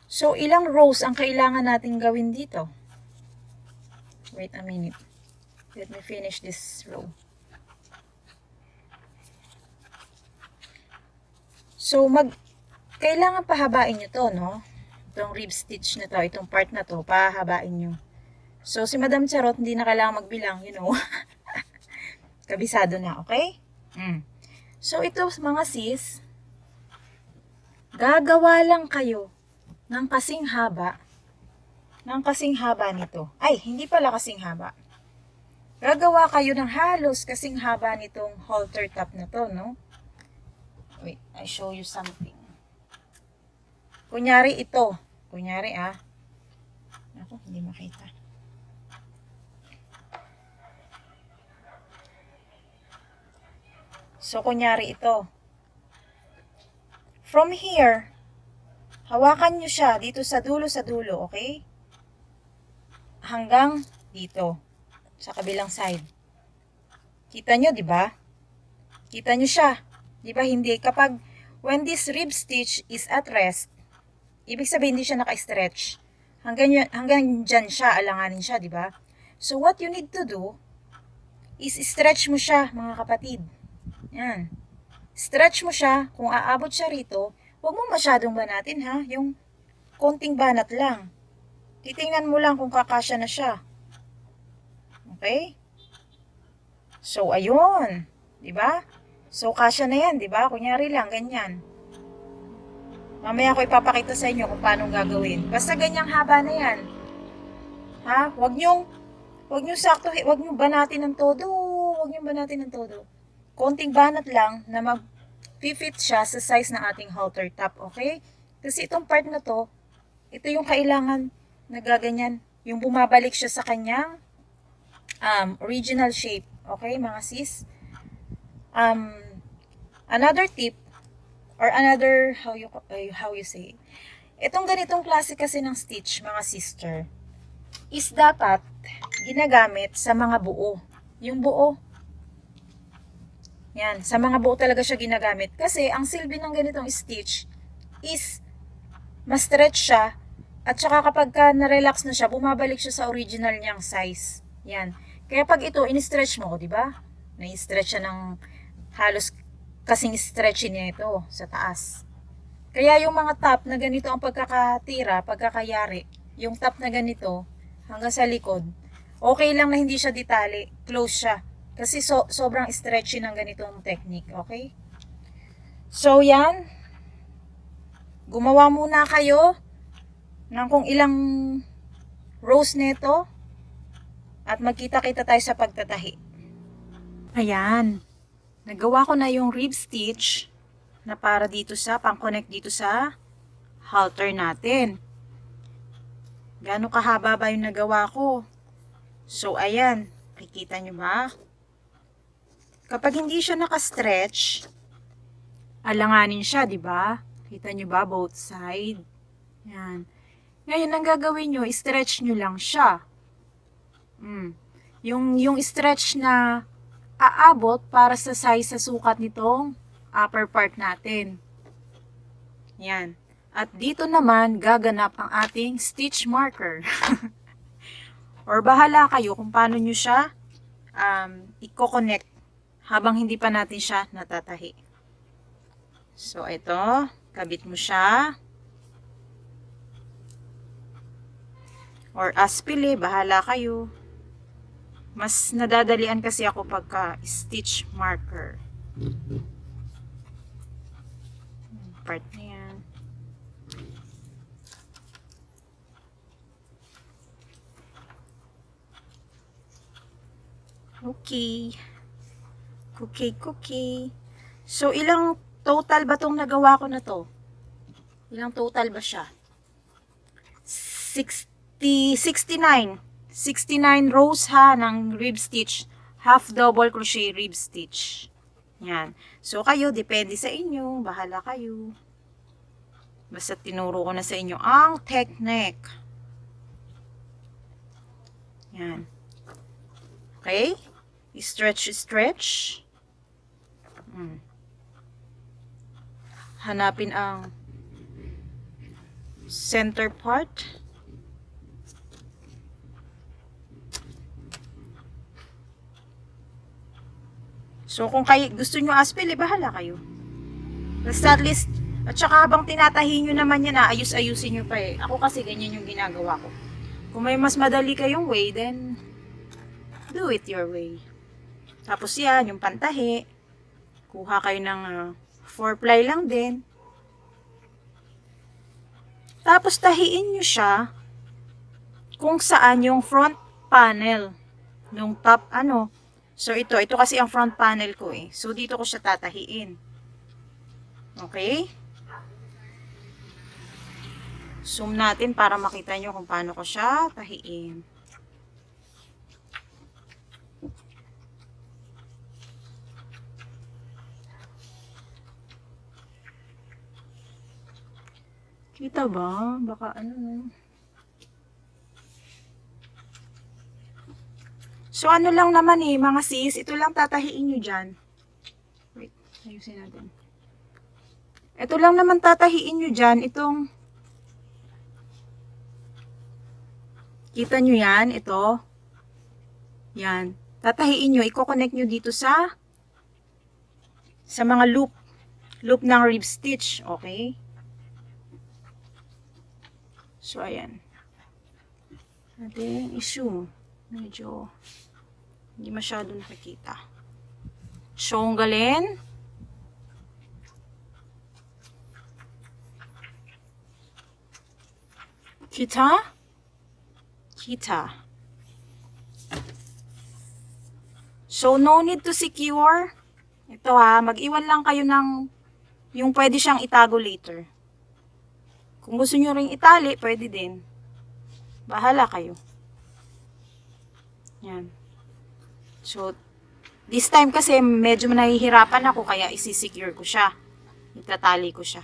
So, ilang rows ang kailangan natin gawin dito? Wait a minute. Let me finish this row. So, kailangan pahabain nyo to, no? Itong rib stitch na to, itong part na to, pahabain nyo. So, si Madam Charot, hindi na kailangan magbilang, you know. Kabisado na, okay? So, ito, mga sis, gagawa lang kayo ng kasing haba nito. Ay, hindi pala kasing haba. Gagawa kayo ng halos kasing haba nitong halter top na to, no? Wait, I show you something. Kunyari ito. Kunyari, Ako, hindi makita. So, kunyari ito. From here, hawakan nyo siya dito sa dulo, okay? Hanggang dito. Sa kabilang side. Kita nyo, di ba? Kita nyo siya. Di ba? Hindi. When this rib stitch is at rest, ibig sabihin hindi siya naka-stretch. Hanggang dyan siya, alanganin siya, di ba? So, what you need to do is stretch mo siya, mga kapatid. Yan. Stretch mo siya. Kung aabot siya rito, huwag mo masyadong banatin, ha? Yung konting banat lang. Titingnan mo lang kung kakasya na siya. Okay? So, ayun. Diba? So, kasya na yan, diba? Kunyari lang, ganyan. Mamaya ko ipapakita sa inyo kung paano gagawin. Basta ganyang haba na yan. Ha? Huwag nyo banatin ng todo. Huwag nyo banatin ng todo. Konting banat lang na mag-fit siya sa size ng ating halter top, okay? Kasi itong part na to, ito yung kailangan na gaganyan. Yung bumabalik siya sa kanyang original shape. Okay, mga sis? Another tip, or another, how you say it. Itong ganitong klase kasi ng stitch, mga sister, is dapat ginagamit sa mga buo. Yung buo. Yan, sa mga buo talaga siya ginagamit. Kasi ang silbi ng ganitong stitch is ma-stretch siya at saka kapag na-relax na siya, bumabalik siya sa original niyang size. Yan. Kaya pag ito, in-stretch mo, di ba? Na-stretch siya ng halos kasing stretchy niya ito sa taas. Kaya yung mga top na ganito ang pagkakayari, yung top na ganito hanggang sa likod, okay lang na hindi siya detali, close siya. Kasi sobrang stretchy ng ganitong technique, okay? So, yan. Gumawa muna kayo ng kung ilang rows nito at magkita-kita tayo sa pagtatahi. Ayan. Nagawa ko na yung rib stitch na para dito sa, pang-connect dito sa halter natin. Gaano kahaba ba yung nagawa ko? So, ayan. Nakikita nyo ba? Kapag hindi siya naka-stretch, alanganin siya, di ba? Kita nyo ba? Both side. Yan. Ngayon, ang gagawin nyo, stretch nyo lang siya. Yung stretch na aabot para sa size sa sukat nitong upper part natin. Yan. At dito naman, gaganap ang ating stitch marker. Or bahala kayo kung paano nyo siya i-connect habang hindi pa natin siya natatahi. So, ito. Kabit mo siya. Or aspili, bahala kayo. Mas nadadalian kasi ako pagka stitch marker. Part na yan. Okay. Cookie. So, ilang total ba tong nagawa ko na to? Ilang total ba siya? 69 rows ha ng rib stitch. Half double crochet rib stitch. Yan. So, kayo, depende sa inyo. Bahala kayo. Basta tinuro ko na sa inyo ang technique. Yan. Okay? Stretch. Hanapin ang center part. So, kung gusto nyo aspil, bahala kayo. Basta at least, at saka habang tinatahi nyo naman yan, ayus-ayusin nyo pa eh. Ako kasi ganyan yung ginagawa ko. Kung may mas madali kayong way, then, do it your way. Tapos yan, yung pantahi. Kuha kayo ng 4-ply lang din. Tapos tahiin nyo siya kung saan yung front panel. Nung top, So, ito kasi ang front panel ko eh. So, dito ko siya tatahiin. Okay? Zoom natin para makita nyo kung paano ko siya tahiin. Kita ba? Baka So, lang naman eh, mga sis. Ito lang tatahiin nyo dyan. Wait, ayusin natin. Ito lang naman tatahiin nyo dyan. Itong, kita nyo yan? Ito. Yan. Tatahiin nyo. I-connect nyo dito sa mga loop. Loop ng rib stitch. Okay? So, ayan. Natin i-zoom. Medyo hindi masyado nakikita. Tanggalin. Kita? So, no need to secure. Ito mag-iwan lang kayo ng yung pwede siyang itago later. Kung gusto nyo ring itali, pwede din. Bahala kayo. Yan. So, this time kasi medyo nahihirapan ako kaya isi-secure ko siya. Itatali ko siya.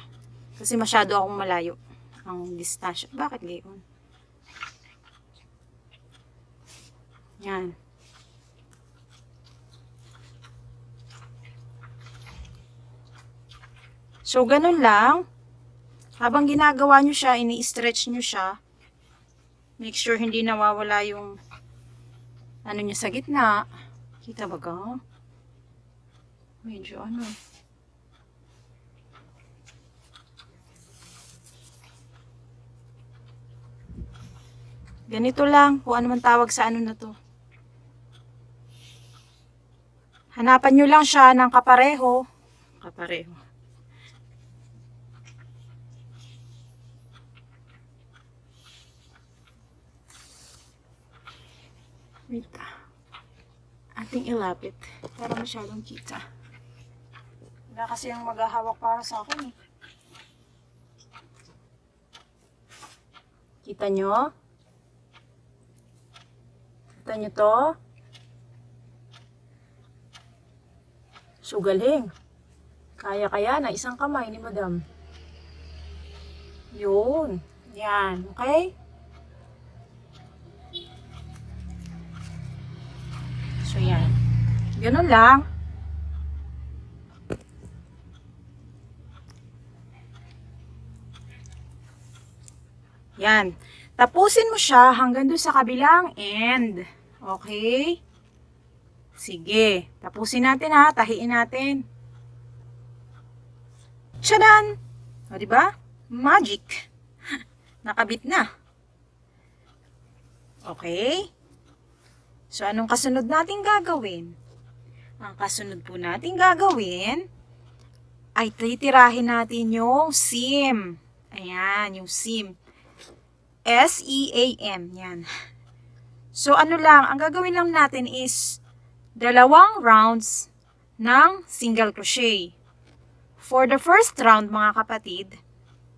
Kasi masyado akong malayo ang distansya. Bakit gayon? Yan. So, ganun lang. Habang ginagawa nyo siya, ini-stretch nyo siya. Make sure hindi nawawala yung niya sa gitna. Kita ba ka? Medyo Ganito lang. Kung ano man tawag sa na to. Hanapan nyo lang siya ng kapareho. Wait ating ilapit para masyadong kita. Wala kasi yung maghahawak para sa akin eh. Kita nyo? Kita nyo to? So, galing. Kaya-kaya na isang kamay ni madam. Yun. Yan. Okay? So, yan. Ganun lang. Yan. Tapusin mo siya hanggang doon sa kabilang end. Okay? Sige. Tapusin natin ha. Tahiin natin. Tchadan! O, diba? Magic. Nakabit na. Okay? So, anong kasunod natin gagawin? Ang kasunod po natin gagawin ay titirahin natin yung seam. Ayan, yung seam. S-E-A-M. Yan. So, ano lang, ang gagawin lang natin is 2 rounds ng single crochet. For the first round, mga kapatid,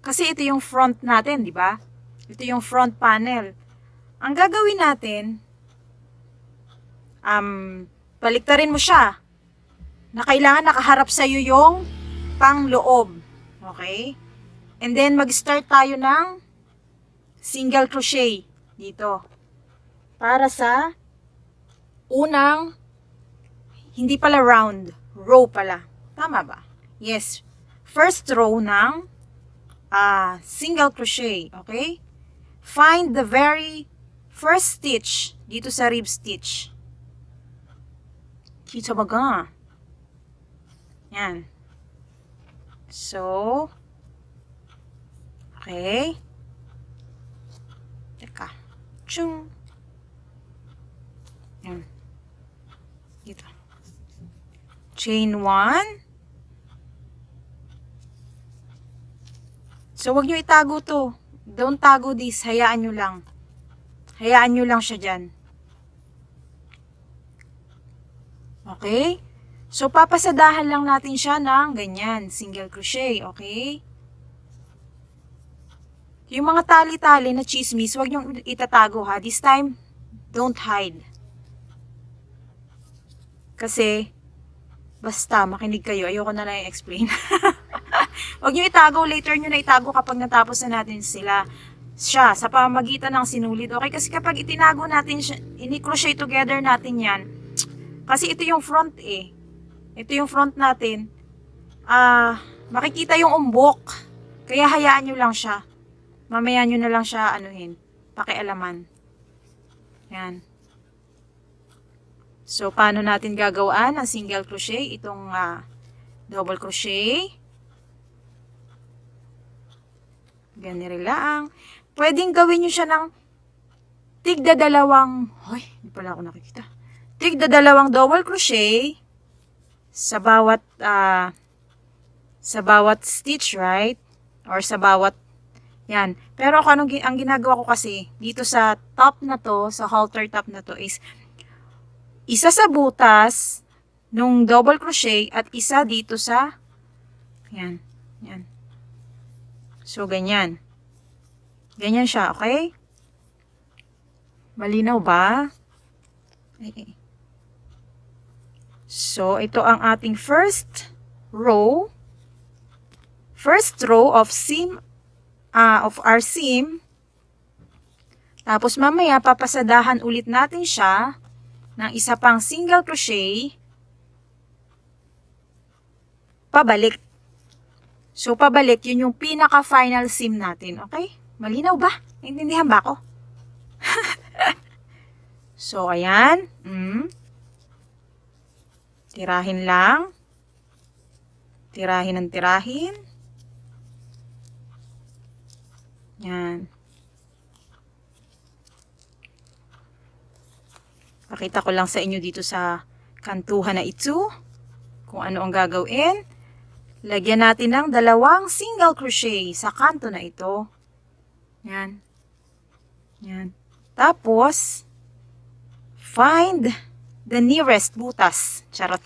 kasi ito yung front natin, di ba? Ito yung front panel. Ang gagawin natin, baliktarin mo siya na kailangan nakaharap sa'yo yung pangloob. Okay? And then, mag-start tayo ng single crochet dito. Para sa unang, hindi pala round, row pala. Tama ba? Yes. First row ng single crochet. Okay? Find the very first stitch dito sa rib stitch. Kita ba ga? Yan. So, okay. Teka. Chung. Yan. Dito. Chain 1. So, wag nyo itago to. Don't tago this. Hayaan nyo lang. Hayaan nyo lang siya dyan. Okay? So, papasadahan lang natin siya ng ganyan. Single crochet. Okay? Yung mga tali-tali na chismis, wag nyo itatago ha. This time, don't hide. Kasi, basta, makinig kayo. Ayoko na lang i-explain. Wag nyo itago. Later nyo na itago kapag natapos na natin siya sa pamamagitan ng sinulid. Okay? Kasi kapag itinago natin siya, ini-crochet together natin yan. Kasi ito yung front eh. Ito yung front natin. Makikita yung umbok. Kaya hayaan nyo lang siya. Mamaya nyo na lang siya anuhin. Pakialaman. Yan. So, paano natin gagawaan ang single crochet? Itong double crochet. Ganyan lang. Pwedeng gawin nyo siya ng tigda dalawang, hoy, hindi pala ako nakikita. Tigda dalawang double crochet sa bawat stitch, right? Or sa bawat, yan. Pero ako, ang ginagawa ko kasi, dito sa top na to, sa halter top na to is, isa sa butas nung double crochet at isa dito sa yan, yan. So, ganyan. Ganyan siya, okay? Malinaw ba? Ay. So, ito ang ating first row. First row of seam, of our seam. Tapos, mamaya, papasadahan ulit natin siya ng isa pang single crochet pabalik. So, pabalik, yun yung pinaka-final seam natin. Okay? Malinaw ba? Naintindihan ba ako? So, ayan. Tirahin lang. Tirahin ng tirahin. Yan. Pakita ko lang sa inyo dito sa kantuhan na ito kung ano ang gagawin. Lagyan natin ng 2 single crochet sa kanto na ito. Yan. Yan. Tapos, find the nearest butas. Charot.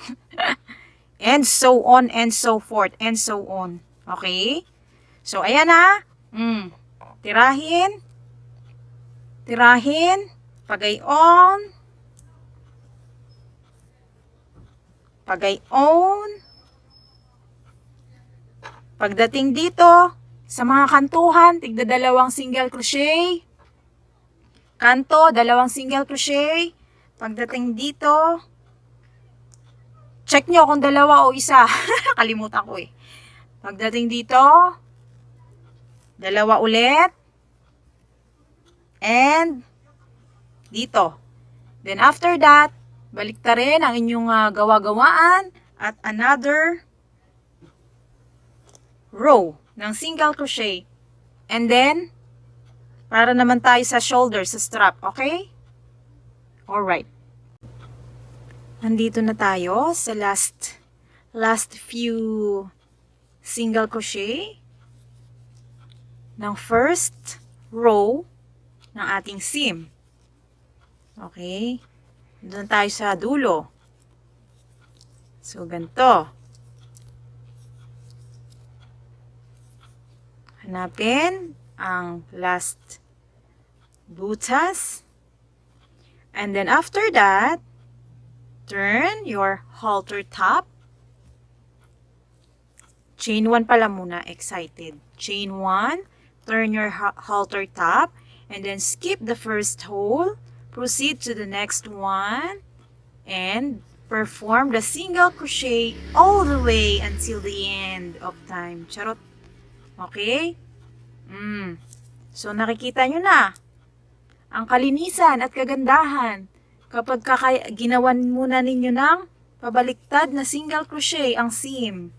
And so on and so forth and so on. Okay? So, ayan na. Tirahin. tirahin, pagayon, pagayon. Pagdating dito, sa mga kantuhan, tigda 2 single crochet. Kanto, 2 single crochet. Pagdating dito, check nyo kung 2 o 1. Kalimutan ko eh. Pagdating dito, 2 ulit. And, dito. Then after that, balik ta rin ang inyong gawa-gawaan at another row ng single crochet. And then, para naman tayo sa shoulder, sa strap, okay? Alright. Nandito na tayo sa last few single crochet ng first row ng ating seam. Okay? Doon tayo sa dulo. So, ganito. Hanapin ang last butas. And then after that, turn your halter top. Chain 1 pala muna, excited. Chain 1, turn your halter top, and then skip the first hole. Proceed to the next one, and perform the single crochet all the way until the end of time. Charot. Okay? So, nakikita nyo na ang kalinisan at kagandahan kapag ginawan muna ninyo ng pabaliktad na single crochet ang seam.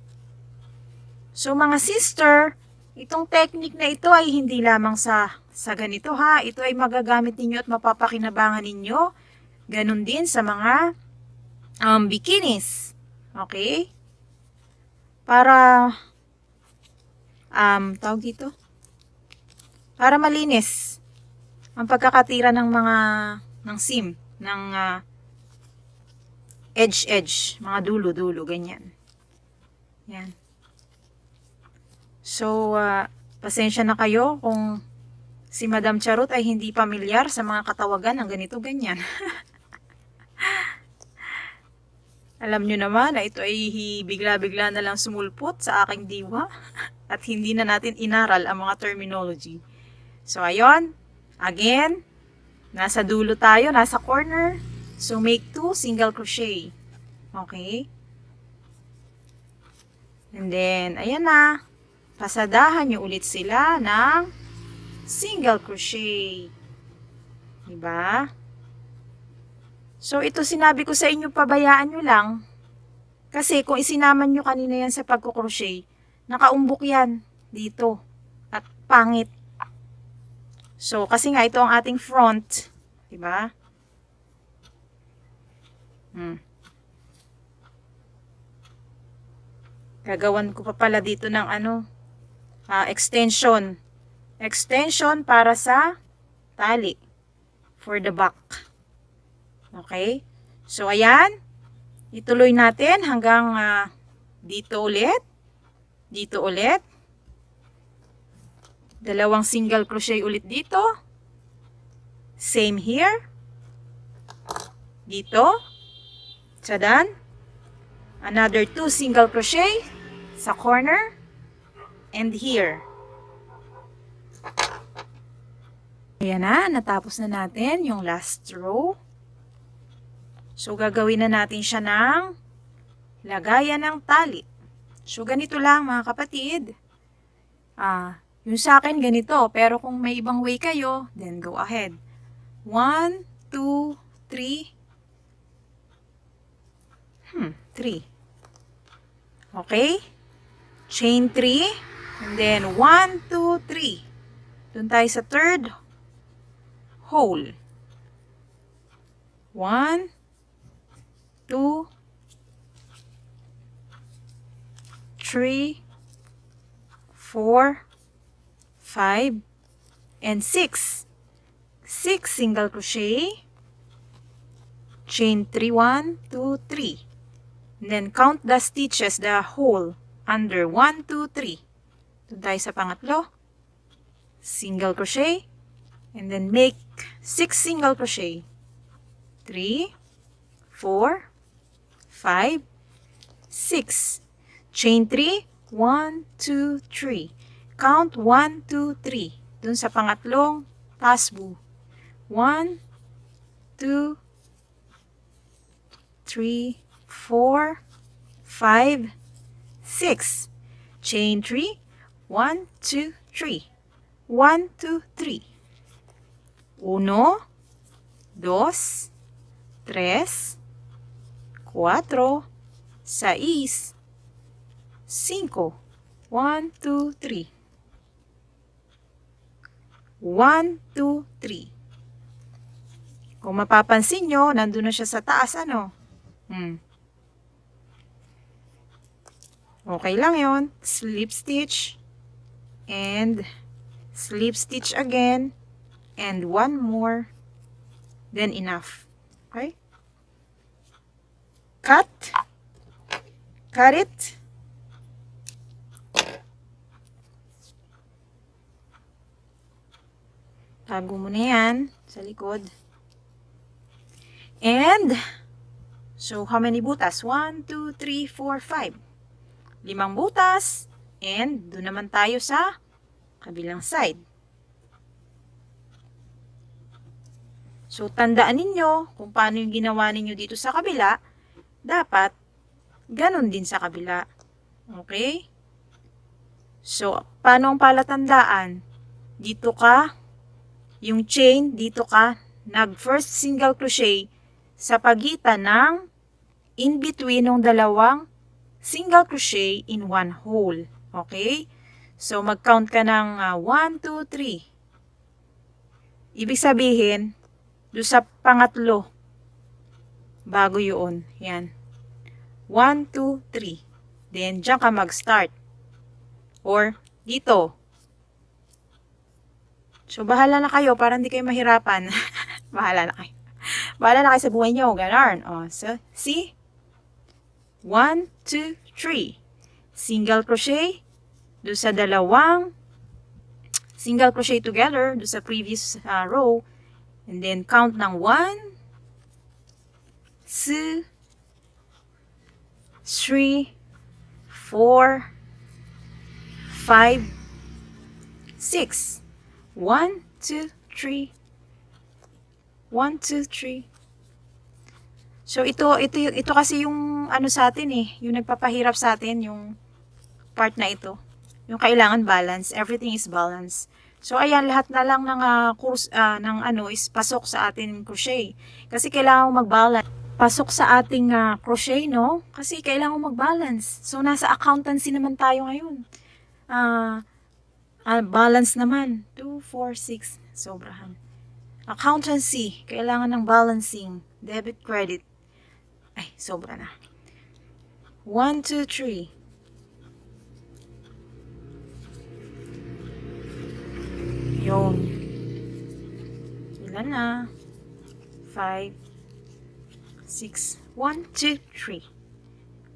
So, mga sister, itong technique na ito ay hindi lamang sa ganito ha. Ito ay magagamit ninyo at mapapakinabangan ninyo. Ganon din sa mga bikinis. Okay? Para, tawag dito? Para malinis ang pagkakatira ng ng seam, ng edge, mga dulo, ganyan. Yan. So, pasensya na kayo kung si Madam Charot ay hindi pamilyar sa mga katawagan ng ganito, ganyan. Alam nyo naman na ito ay bigla-bigla na lang sumulpot sa aking diwa at hindi na natin inaral ang mga terminology. So, ayun. Again, nasa dulo tayo, nasa corner. So, make 2 single crochet. Okay? And then, ayan na. Pasadahan nyo ulit sila ng single crochet. Diba? So, ito sinabi ko sa inyo, pabayaan nyo lang. Kasi kung isinaman nyo kanina yan sa pagkukrochet, nakaumbok yan dito. At pangit. So, kasi nga ito ang ating front. Diba? Gagawan ko pa pala dito ng extension. Extension para sa tali. For the back. Okay? So, ayan. Ituloy natin hanggang dito ulit. Dito ulit. 2 single crochet ulit dito. Same here. Dito. Sa dan. Another 2 single crochet sa corner. And here. Ayan na. Natapos na natin yung last row. So, gagawin na natin siya ng lagayan ng tali. So, ganito lang mga kapatid. Yung sa akin ganito, pero kung may ibang way kayo, then go ahead. 1, 2, 3. 3. Okay? Chain 3. And then 1, 2, 3. Doon tayo sa third hole. 1, 2, 3, 4, 5, and 6. 6 single crochet. Chain 3, 1, 2, 3. And then count the stitches, the hole, under 1, 2, 3. Doon tayo sa pangatlo. Single crochet. And then make 6 single crochet. 3, 4, 5, 6. Chain 3, 1, 2, 3. Count 1, 2, 3. Dun sa pangatlong taas bu. 1, 2, 3, 4, 5, 6. Chain 3, 1, 2, 3. 1, 2, 3. 1, 2, 3, 4, 6, 5. 1, 2, 3. 1, 2, 3. Kung mapapansin nyo, nandun na siya sa taas, ano? Okay lang yon. Slip stitch. And slip stitch again. And one more. Then enough. Okay? Cut. Cut it. Tago mo na yan sa likod. And, so how many butas? 1, 2, 3, 4, 5. 5 butas. And, doon naman tayo sa kabilang side. So, tandaan ninyo kung paano yung ginawa ninyo dito sa kabila. Dapat, ganun din sa kabila. Okay? So, paano ang palatandaan? Dito ka, yung chain, dito ka, nag-first single crochet sa pagitan ng in-between ng dalawang single crochet in one hole. Okay? So, mag-count ka ng 1, 2, 3. Ibig sabihin, doon sa pangatlo, bago yun. Yan. 1, 2, 3. Then, dyan ka mag-start. Or, dito. So, bahala na kayo para hindi kayo mahirapan. Bahala na kayo. Bahala na kayo sa buhay nyo. Ganon. O, so, see? 1, 2, 3. Single crochet. Doon sa dalawang single crochet together. Doon sa previous row. And then, count ng 1, 2, 3, 4, 5, 6. 1, 2, 3. 1, 2, 3. So, ito kasi yung ano sa atin eh. Yung nagpapahirap sa atin, yung part na ito. Yung kailangan balance. Everything is balance. So, ayan, lahat na lang ng course, ng ano, is pasok sa ating crochet. Kasi kailangan mag-balance. Pasok sa ating crochet, no? Kasi kailangan mag-balance. So, nasa accountancy naman tayo ngayon. Balance naman. 2, 4, 6. Sobrahan. Accountancy. Kailangan ng balancing. Debit, credit. Ay, sobra na. 1, 2, 3. Yun. Ilan na? 5, 6. 1, 2, 3.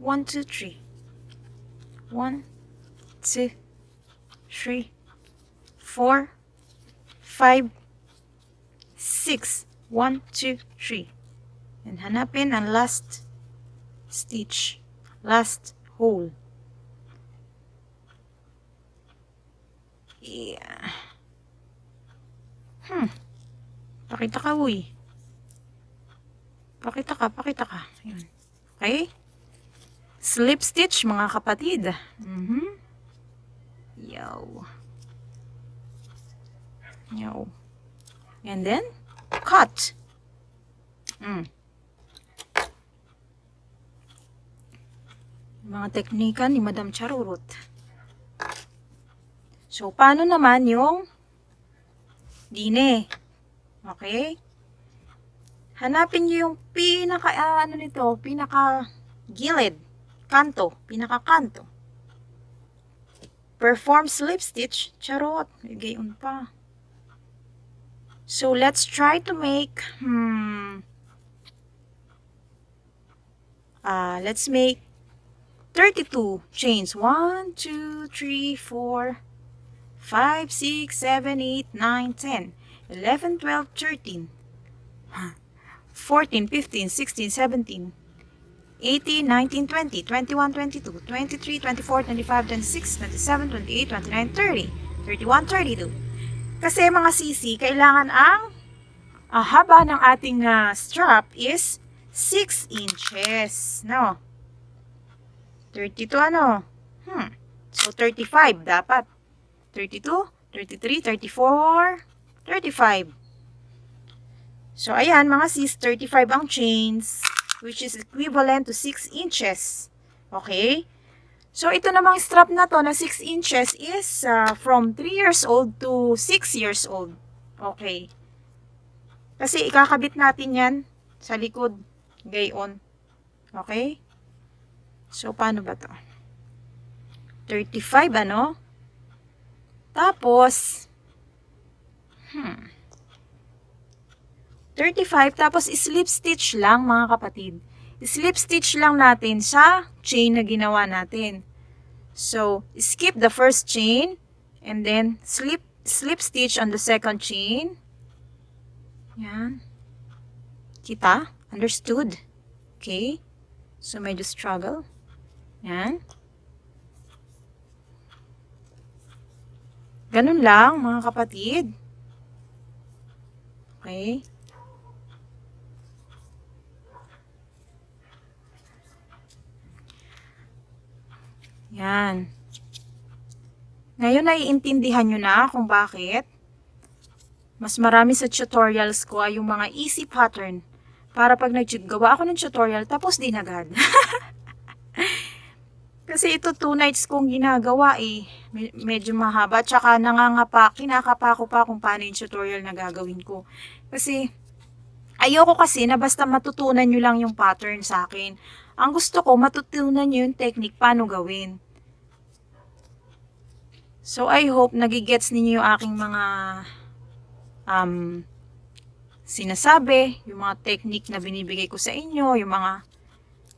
1, 2, 3. 1, 2, 3, 4, 5, 6. 1, 2, 3. And hanapin ang last stitch. Last hole. Yeah. Pakita ka, uy. Pakita ka. Ayan. Okay? Slip stitch, mga kapatid. Yo. And then, cut. Mga teknika ni Madam Charurut. So, paano naman yung dine? Okay? Hanapin nyo yung pinaka gilid. Kanto. Pinaka kanto. Perform slip stitch. Charot. Gayon pa. So, let's try to make, let's make 32 chains. 1, 2, 3, 4, 5, 6, 7, 8, 9, 10. 11, 12, 13, 14, 15, 16, 17, 18, 19, 20, 21, 22, 23, 24, 25, 26, 27, 28, 29, 30, 31, 32. Kasi mga sisi, kailangan ang haba ng ating strap is 6 inches. No? 32 ano? So, 35 dapat. 32, 33, 34, 35. So, ayan mga sis, 35 ang chains, which is equivalent to 6 inches. Okay? So, ito namang strap na to na 6 inches is from 3 years old to 6 years old. Okay? Kasi ikakabit natin yan sa likod. Gayon. Okay? So, paano ba to? 35, ano? Tapos, 35, tapos slip stitch lang, mga kapatid. Slip stitch lang natin sa chain na ginawa natin. So, skip the first chain, and then slip stitch on the second chain. Yan. Kita? Understood? Okay? So, medyo struggle. Yan. Ganun lang, mga kapatid. Okay? Yan. Ngayon, naiintindihan nyo na kung bakit mas marami sa tutorials ko ay yung mga easy pattern. Para pag naggawa ako ng tutorial, tapos din agad. Kasi ito 2 nights kong ginagawa eh. Medyo mahaba. Tsaka kinakapa ko pa kung paano yung tutorial na gagawin ko. Kasi, ayoko kasi na basta matutunan nyo lang yung pattern sa akin. Ang gusto ko, matutunan nyo yung technique paano gawin. So, I hope nagigets ninyo yung aking mga sinasabi, yung mga technique na binibigay ko sa inyo, yung mga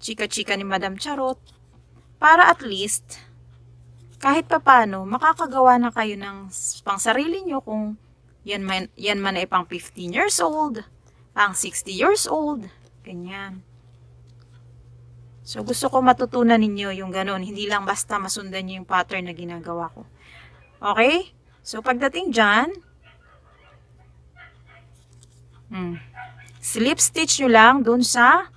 chika-chika ni Madam Charot. Para at least, kahit papano, makakagawa na kayo ng pang sarili nyo kung yan man ay pang 15 years old, pang 60 years old, ganyan. So, gusto ko matutunan ninyo yung ganun. Hindi lang basta masundan nyo yung pattern na ginagawa ko. Okay? So, pagdating dyan, slip stitch nyo lang dun sa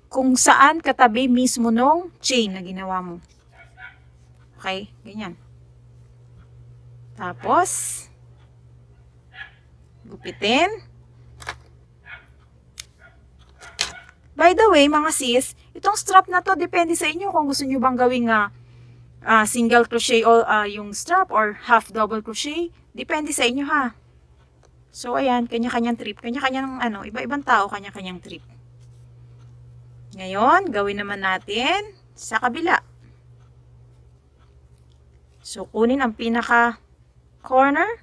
kung saan katabi mismo nung chain na ginawa mo. Okay? Ganyan. Tapos, gupitin. By the way, mga sis, itong strap na to, depende sa inyo kung gusto nyo bang gawing single crochet o yung strap or half double crochet. Depende sa inyo ha. So, ayan, kanya-kanyang trip. Kanya-kanyang, iba-ibang tao, kanya-kanyang trip. Ngayon, gawin naman natin sa kabila. So, kunin ang pinaka corner.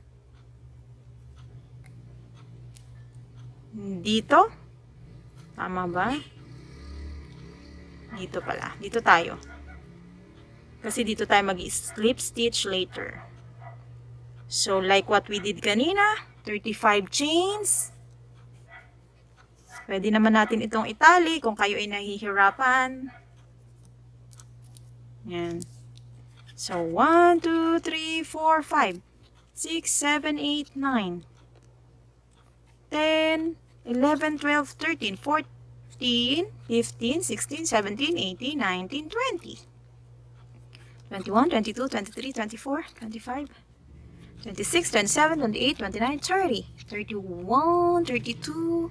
Dito. Tama ba? Dito pala. Dito tayo. Kasi dito tayo mag-slip stitch later. So, like what we did kanina, 35 chains. Pwede naman natin itong itali kung kayo ay nahihirapan. Yan. So, 1, 2, 3, 4, 5, 6, 7, 8, 9, 10, 11, 12, 13, 14, 15, 16, 17, 18, 19, 20, 21, 22, 23, 24, 25, 26, 27, 28, 29, 30, 31, 32,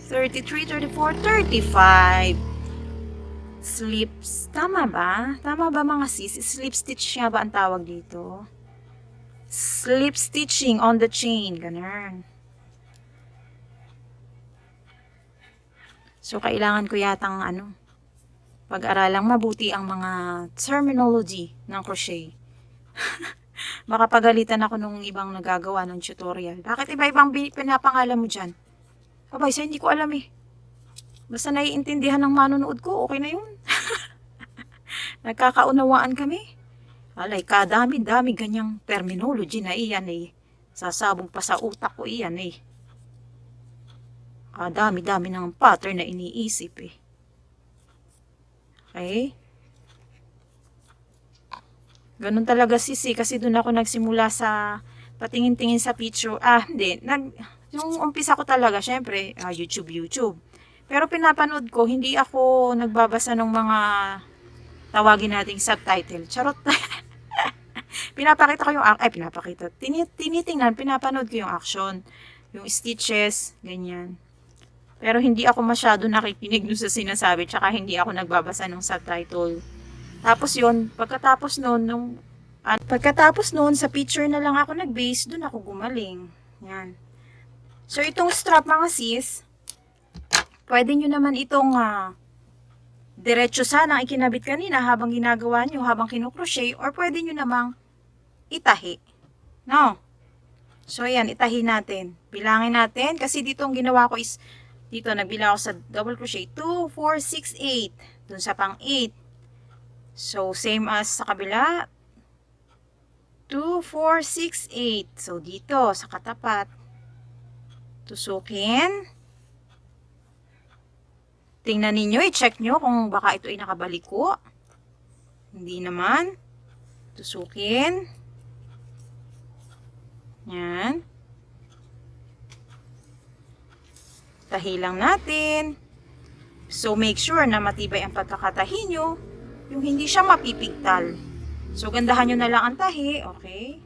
33, 34, 35. Slips. Tama ba? Tama ba mga sis? Slip stitch nga ba ang tawag dito? Slip stitching on the chain. Ganun. So, kailangan ko yatang pag-aralang mabuti ang mga terminology ng crochet. Baka pagalitan ako nung ibang nagagawa ng tutorial. Bakit iba-ibang pinapangalan mo dyan? Abay, sa hindi ko alam eh. Basta naiintindihan ng manonood ko, okay na yun. Nagkakaunawaan kami. Alay, kadami-dami ganyang terminology na iyan eh. Sasabog pa sa utak ko iyan eh. Dami-dami ng pattern na iniisip eh. Okay? Ganun talaga sisi, kasi doon ako nagsimula sa patingin-tingin sa picture. Hindi. Yung umpisa ko talaga, syempre, YouTube. Pero pinapanood ko, hindi ako nagbabasa ng mga tawagin nating subtitle. Charot. Pinapakita ko yung, tinitingnan, pinapanood ko yung action. Yung stitches, ganyan. Pero hindi ako masyado nakikinig doon sa sinasabi, tsaka hindi ako nagbabasa ng subtitle. Tapos yun, pagkatapos noon, sa picture na lang ako nag-base, doon ako gumaling. Yan. So, itong strap mga sis, pwede nyo naman itong diretso sana ikinabit kanina habang ginagawa nyo, habang kinukrochet, or pwede nyo namang itahi. No? So, ayan, itahi natin. Bilangin natin, kasi dito ang ginawa ko is, dito nagbilang ako sa double crochet, 2, 4, 6, 8. Dun sa pang 8. So, same as sa kabila. 2, 4, 6, 8. So, dito, sa katapat. Tusukin. Tingnan ninyo, i-check nyo kung baka ito ay nakabaliko. Hindi naman. Tusukin. Yan. Tahi lang natin. So, make sure na matibay ang pagkakatahi nyo. Yung hindi siya mapipigtal. So, gandahan nyo na lang ang tahi. Okay.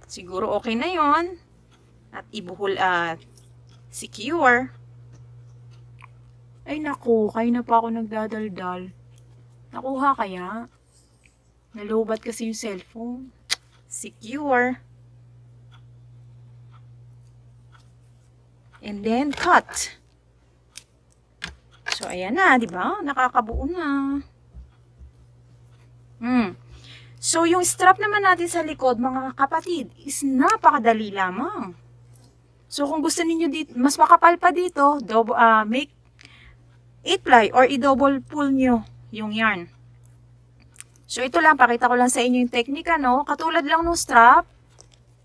Siguro okay na yon. At ibuhol at secure. Ay naku, kayo na pa ako nagdadaldal. Nakuha kaya? Nalubat kasi yung cellphone. Secure. And then, cut. So, ayan na, di ba? Nakakabuo na. So, yung strap naman natin sa likod, mga kapatid, is napakadali lamang. So, kung gusto niyo dito, mas makapal pa dito, make 8-ply or i-double pull nyo yung yarn. So, ito lang, pakita ko lang sa inyo yung teknika, no? Katulad lang ng strap.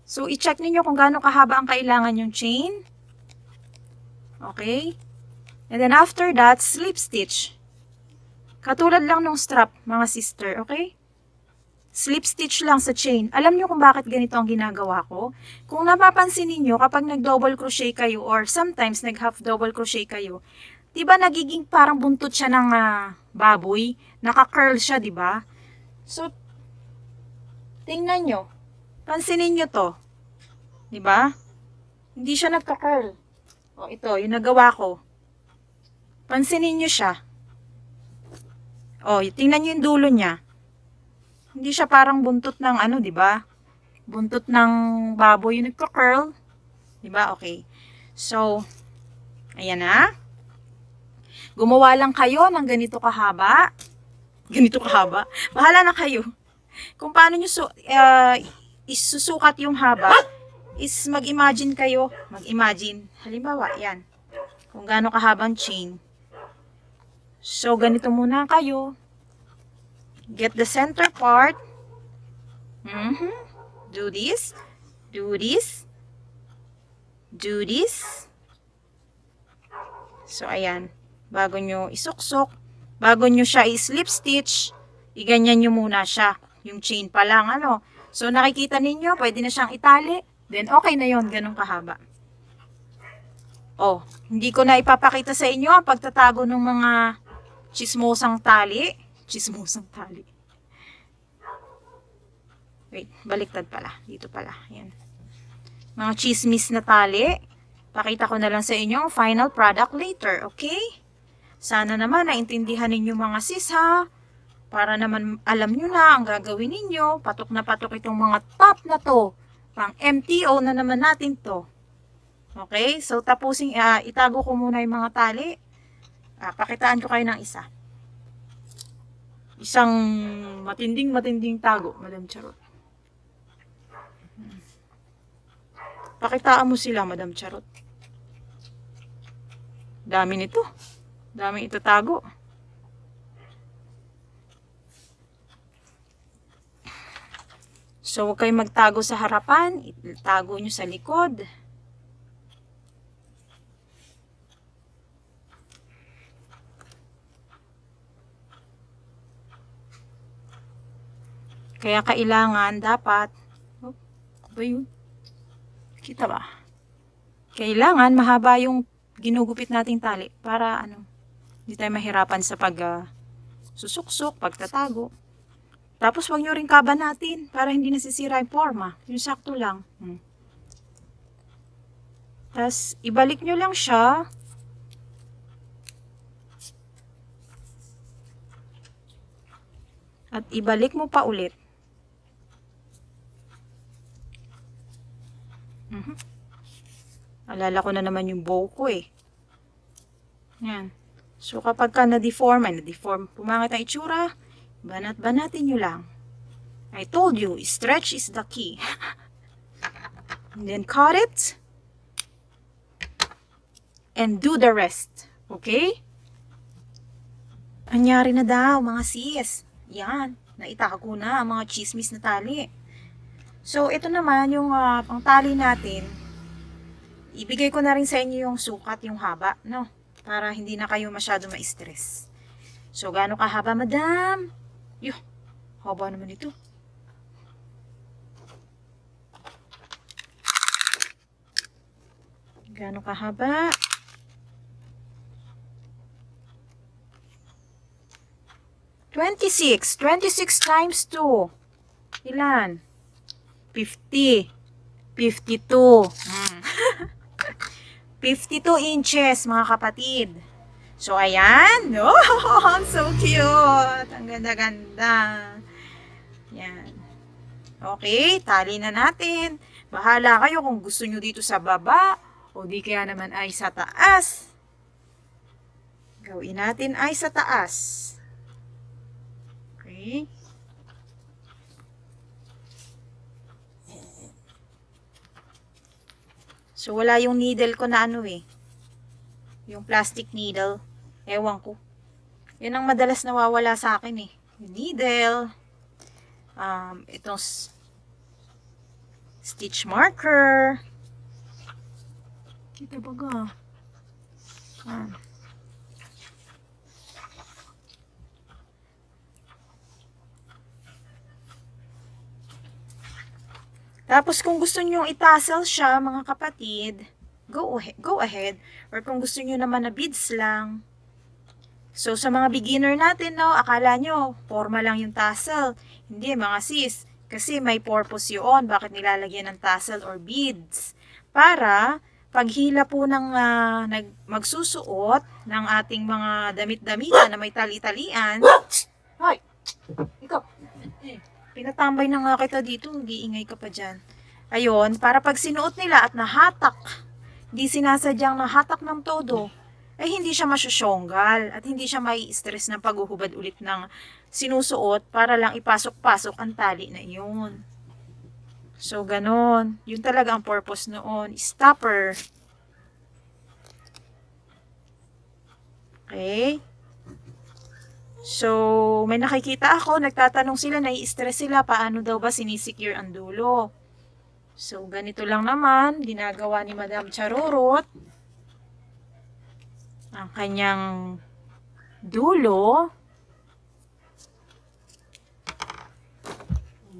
So, i-check niyo kung gaano kahaba ang kailangan yung chain. Okay? And then, after that, slip stitch. Katulad lang ng strap, mga sister, okay? Slip stitch lang sa chain. Alam nyo kung bakit ganito ang ginagawa ko? Kung napapansin niyo kapag nag-double crochet kayo or sometimes nag-half double crochet kayo, diba nagiging parang buntot siya ng baboy? Naka-curl siya, diba? So, tingnan nyo. Pansinin nyo to. Diba? Hindi siya nagka-curl. O, ito, yung nagawa ko. Pansinin nyo siya. O, tingnan nyo yung dulo niya. Hindi siya parang buntot ng diba? Buntot ng baboy yung nagka-curl. Diba? Okay. So, ayan na. Gumawa lang kayo ng ganito kahaba. Ganito kahaba. Bahala na kayo. Kung paano nyo isusukat yung haba, is mag-imagine kayo. Mag-imagine. Halimbawa, yan. Kung gaano kahabang chain. So, ganito muna kayo. Get the center part. Do this. Do this. Do this. So, ayan. Bago nyo isuksok, bago nyo siya i-slip stitch, iganyan nyo muna siya. Yung chain pa lang, So, nakikita ninyo, pwede na siyang itali. Then, okay na yon, ganun kahaba. Oh, hindi ko na ipapakita sa inyo ang pagtatago ng mga chismosang tali. Chismosang tali. Wait, baliktad pala. Dito pala. Ayan. Mga chismis na tali. Pakita ko na lang sa inyo ang final product later. Okay? Sana naman naintindihan ninyo mga sis ha. Para naman alam nyo na ang gagawin ninyo. Patok na patok itong mga top na to. Pang MTO na naman natin to. Okay? So, tapusin, itago ko muna yung mga tali. Pakitaan ko kayo ng isa. Isang matinding tago, Madam Charot. Pakitaan mo sila, Madam Charot. Dami nito. Dami ito tago. So, huwag kayong magtago sa harapan. Itago nyo sa likod. Kaya kailangan, dapat, oh, ba yun? Kita ba? Kailangan mahaba yung ginugupit nating tali para hindi tayo mahirapan sa susuksok, pagtatago. Tapos wag nyo rin kaban natin para hindi nasisira yung forma. Yung sakto lang. Tapos ibalik nyo lang siya. At ibalik mo pa ulit. Alala ko na naman yung bow ko eh. Yan. So kapag ka na-deform, pumangit ang itsura, banat-banatin nyo lang. I told you, stretch is the key. And then cut it. And do the rest. Okay? Anyari na daw, mga sis. Yan. Naitago na ang mga chismis na tali. So, ito naman yung pang tali natin. Ibigay ko na rin sa inyo yung sukat, yung haba, no? Para hindi na kayo masyado ma-stress. So, gaano kahaba, madam? Yuh, haba naman ito. Gaano kahaba? 26 times 2. Ilan? 50. 52. 52 inches, mga kapatid. So, ayan. Oh, so cute. Ang ganda-ganda. Yan. Okay, tali na natin. Bahala kayo kung gusto nyo dito sa baba o di kaya naman ay sa taas. Gawin natin ay sa taas. Okay. So, wala yung needle ko na yung plastic needle. Ewan ko. Yun ang madalas nawawala sa akin eh. Yung needle. Itong stitch marker. Kita ba ga? Tapos kung gusto nyo i-tassel siya, mga kapatid, go ahead. Or kung gusto nyo naman na beads lang. So sa mga beginner natin, no, akala nyo, forma lang yung tassel. Hindi mga sis, kasi may purpose yun. Bakit nilalagyan ng tassel or beads? Para paghila po ng magsusuot ng ating mga damit-damitan na may tali-talian. Hoy! Ikaw! Pinatambay na nga kita dito, mag-iingay ka pa dyan. Ayun, para pag sinuot nila at nahatak, di sinasadyang nahatak ng todo, ay hindi siya masyusyonggal at hindi siya mai-stress ng paghuhubad ulit ng sinusuot para lang ipasok-pasok ang tali na iyon. So, ganon. Yun talaga ang purpose noon. Stopper. Okay? So, may nakikita ako, nagtatanong sila, nai-stress sila, paano daw ba sinisecure ang dulo. So, ganito lang naman, ginagawa ni Madam Charurot ang kanyang dulo.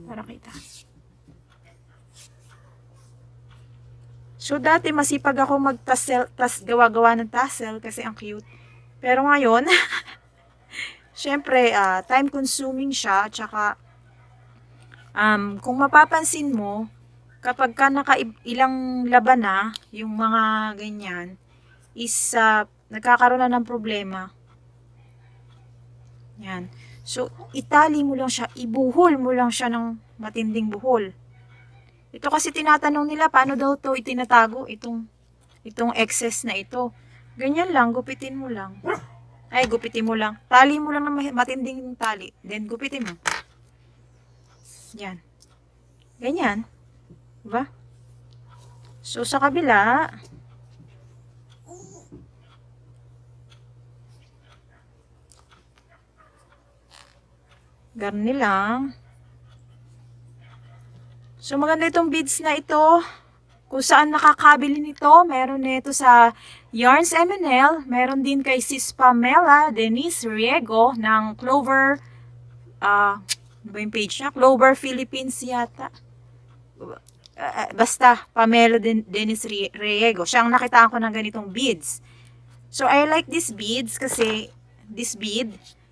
Para kita. So, dati masipag ako gawa-gawa ng tassel kasi ang cute. Pero ngayon, syempre, time consuming siya, at saka, kung mapapansin mo, kapag ka nakailang laban na, yung mga ganyan, is, nagkakaroon na ng problema. Yan. So, itali mo lang siya, ibuhol mo lang siya ng matinding buhol. Ito kasi tinatanong nila, paano daw to itinatago, itong excess na ito. Ganyan lang, gupitin mo lang. Ay, gupitin mo lang. Tali mo lang ng matinding tali. Then, gupitin mo. Yan. Ganyan. Diba? So, sa kabila, garni lang. So, maganda itong beads na ito. Kung saan nakakabili nito, meron nito sa Yarns M&L. Meron din kay Sis Pamela Denise Riego ng Clover, ano ba yung page niya? Clover Philippines yata. Basta, Pamela Denise Riego. Siya ang nakitaan ko ng ganitong beads. So, I like this bead,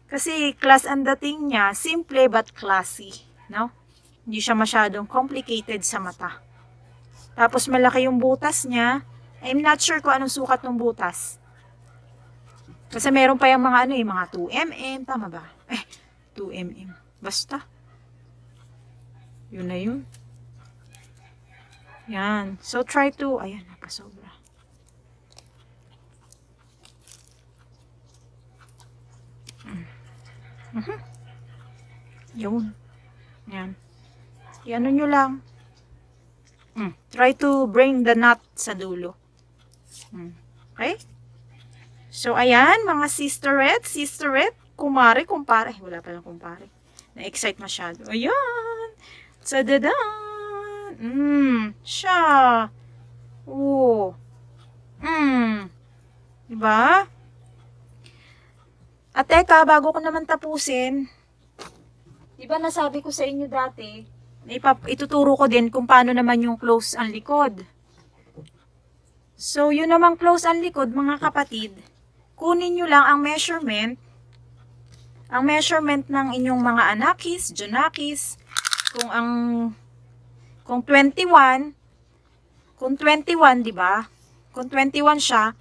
kasi class ang dating niya, simple but classy, no? Hindi siya masyadong complicated sa mata. Tapos malaki yung butas niya. I'm not sure kung anong sukat ng butas. Kasi meron pa yung mga mga 2mm, tama ba? 2mm. Basta. Yun na yun. Yan. So try to, ayan, nagkasobra. Yun. Yan. Ano nyo lang. Try to bring the knot sa dulo. Okay? So, ayan, mga sisterette, kumare, kumpare. Wala palang kumpare. Na-excite masyado. Ayan. Tadadan. Siya. Oo. Diba? At teka, bago ko naman tapusin, diba nasabi ko sa inyo dati, ituturo ko din kung paano naman yung close ang likod. So, yun namang close ang likod, mga kapatid, kunin nyo lang ang measurement ng inyong mga anakis, junakis, kung 21, diba? Kung 21 siya,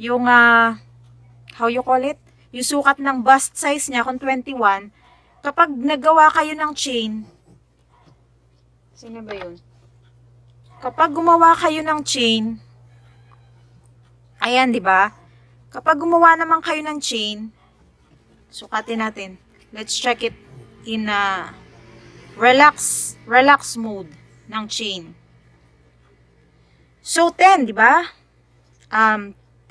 yung, how you call it? Yung sukat ng bust size niya, kung 21, kapag nagawa kayo ng chain, sino ba yun? Kapag gumawa kayo ng chain, ayan, di ba? Kapag gumawa naman kayo ng chain, sukatin natin. Let's check it in relax mode ng chain. So, 10, di ba? 10.5.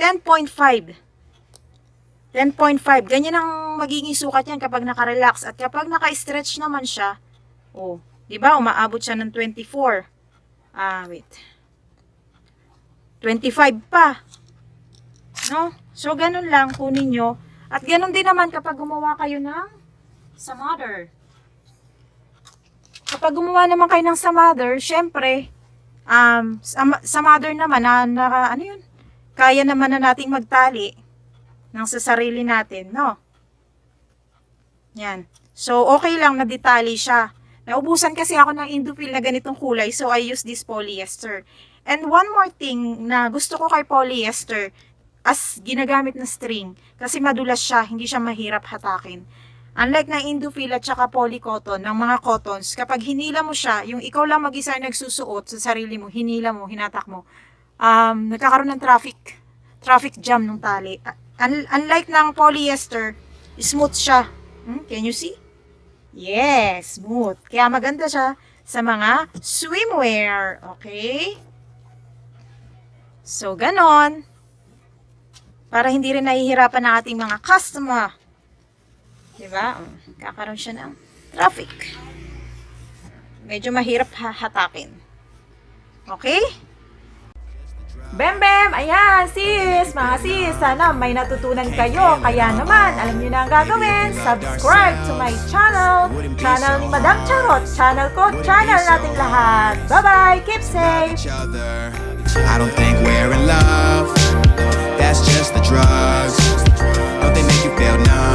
10.5. Ganyan ang magiging sukat yan kapag naka-relax. At kapag naka-stretch naman siya, diba, umaabot siya ng 24. Wait. 25 pa. No? So, ganun lang, kunin nyo. At ganun din naman kapag gumawa kayo ng sa mother. Kapag gumawa naman kayo ng sa mother, syempre, sa mother naman, ano yun? Kaya naman na nating magtali ng sa sarili natin, no? Yan. So, okay lang na detali siya. Naubusan kasi ako ng Indufil na ganitong kulay, so I use this polyester. And one more thing na gusto ko kay polyester, as ginagamit na string, kasi madulas siya, hindi siya mahirap hatakin. Unlike na Indufil at saka polycotton, ng mga cottons, kapag hinila mo siya, yung ikaw lang mag-isa nagsusuot sa sarili mo, hinila mo, hinatak mo, nagkakaroon ng traffic jam ng tali. Unlike ng polyester, smooth siya. Can you see? Yes, smooth. Kaya maganda siya sa mga swimwear. Okay? So, ganon. Para hindi rin nahihirapan ng ating mga customer. Diba? Kakaroon siya ng traffic. Medyo mahirap hatakin. Okay? Bem! Ayan, sis! Mga sis, sana may natutunan kayo. Kaya naman, alam niyo na ang gagawin. Subscribe to my channel. Channel ni Madam Charot. Channel ko, channel nating lahat. Bye-bye! Keep safe! I don't think we're in love. That's just the drugs. Don't they make you feel numb?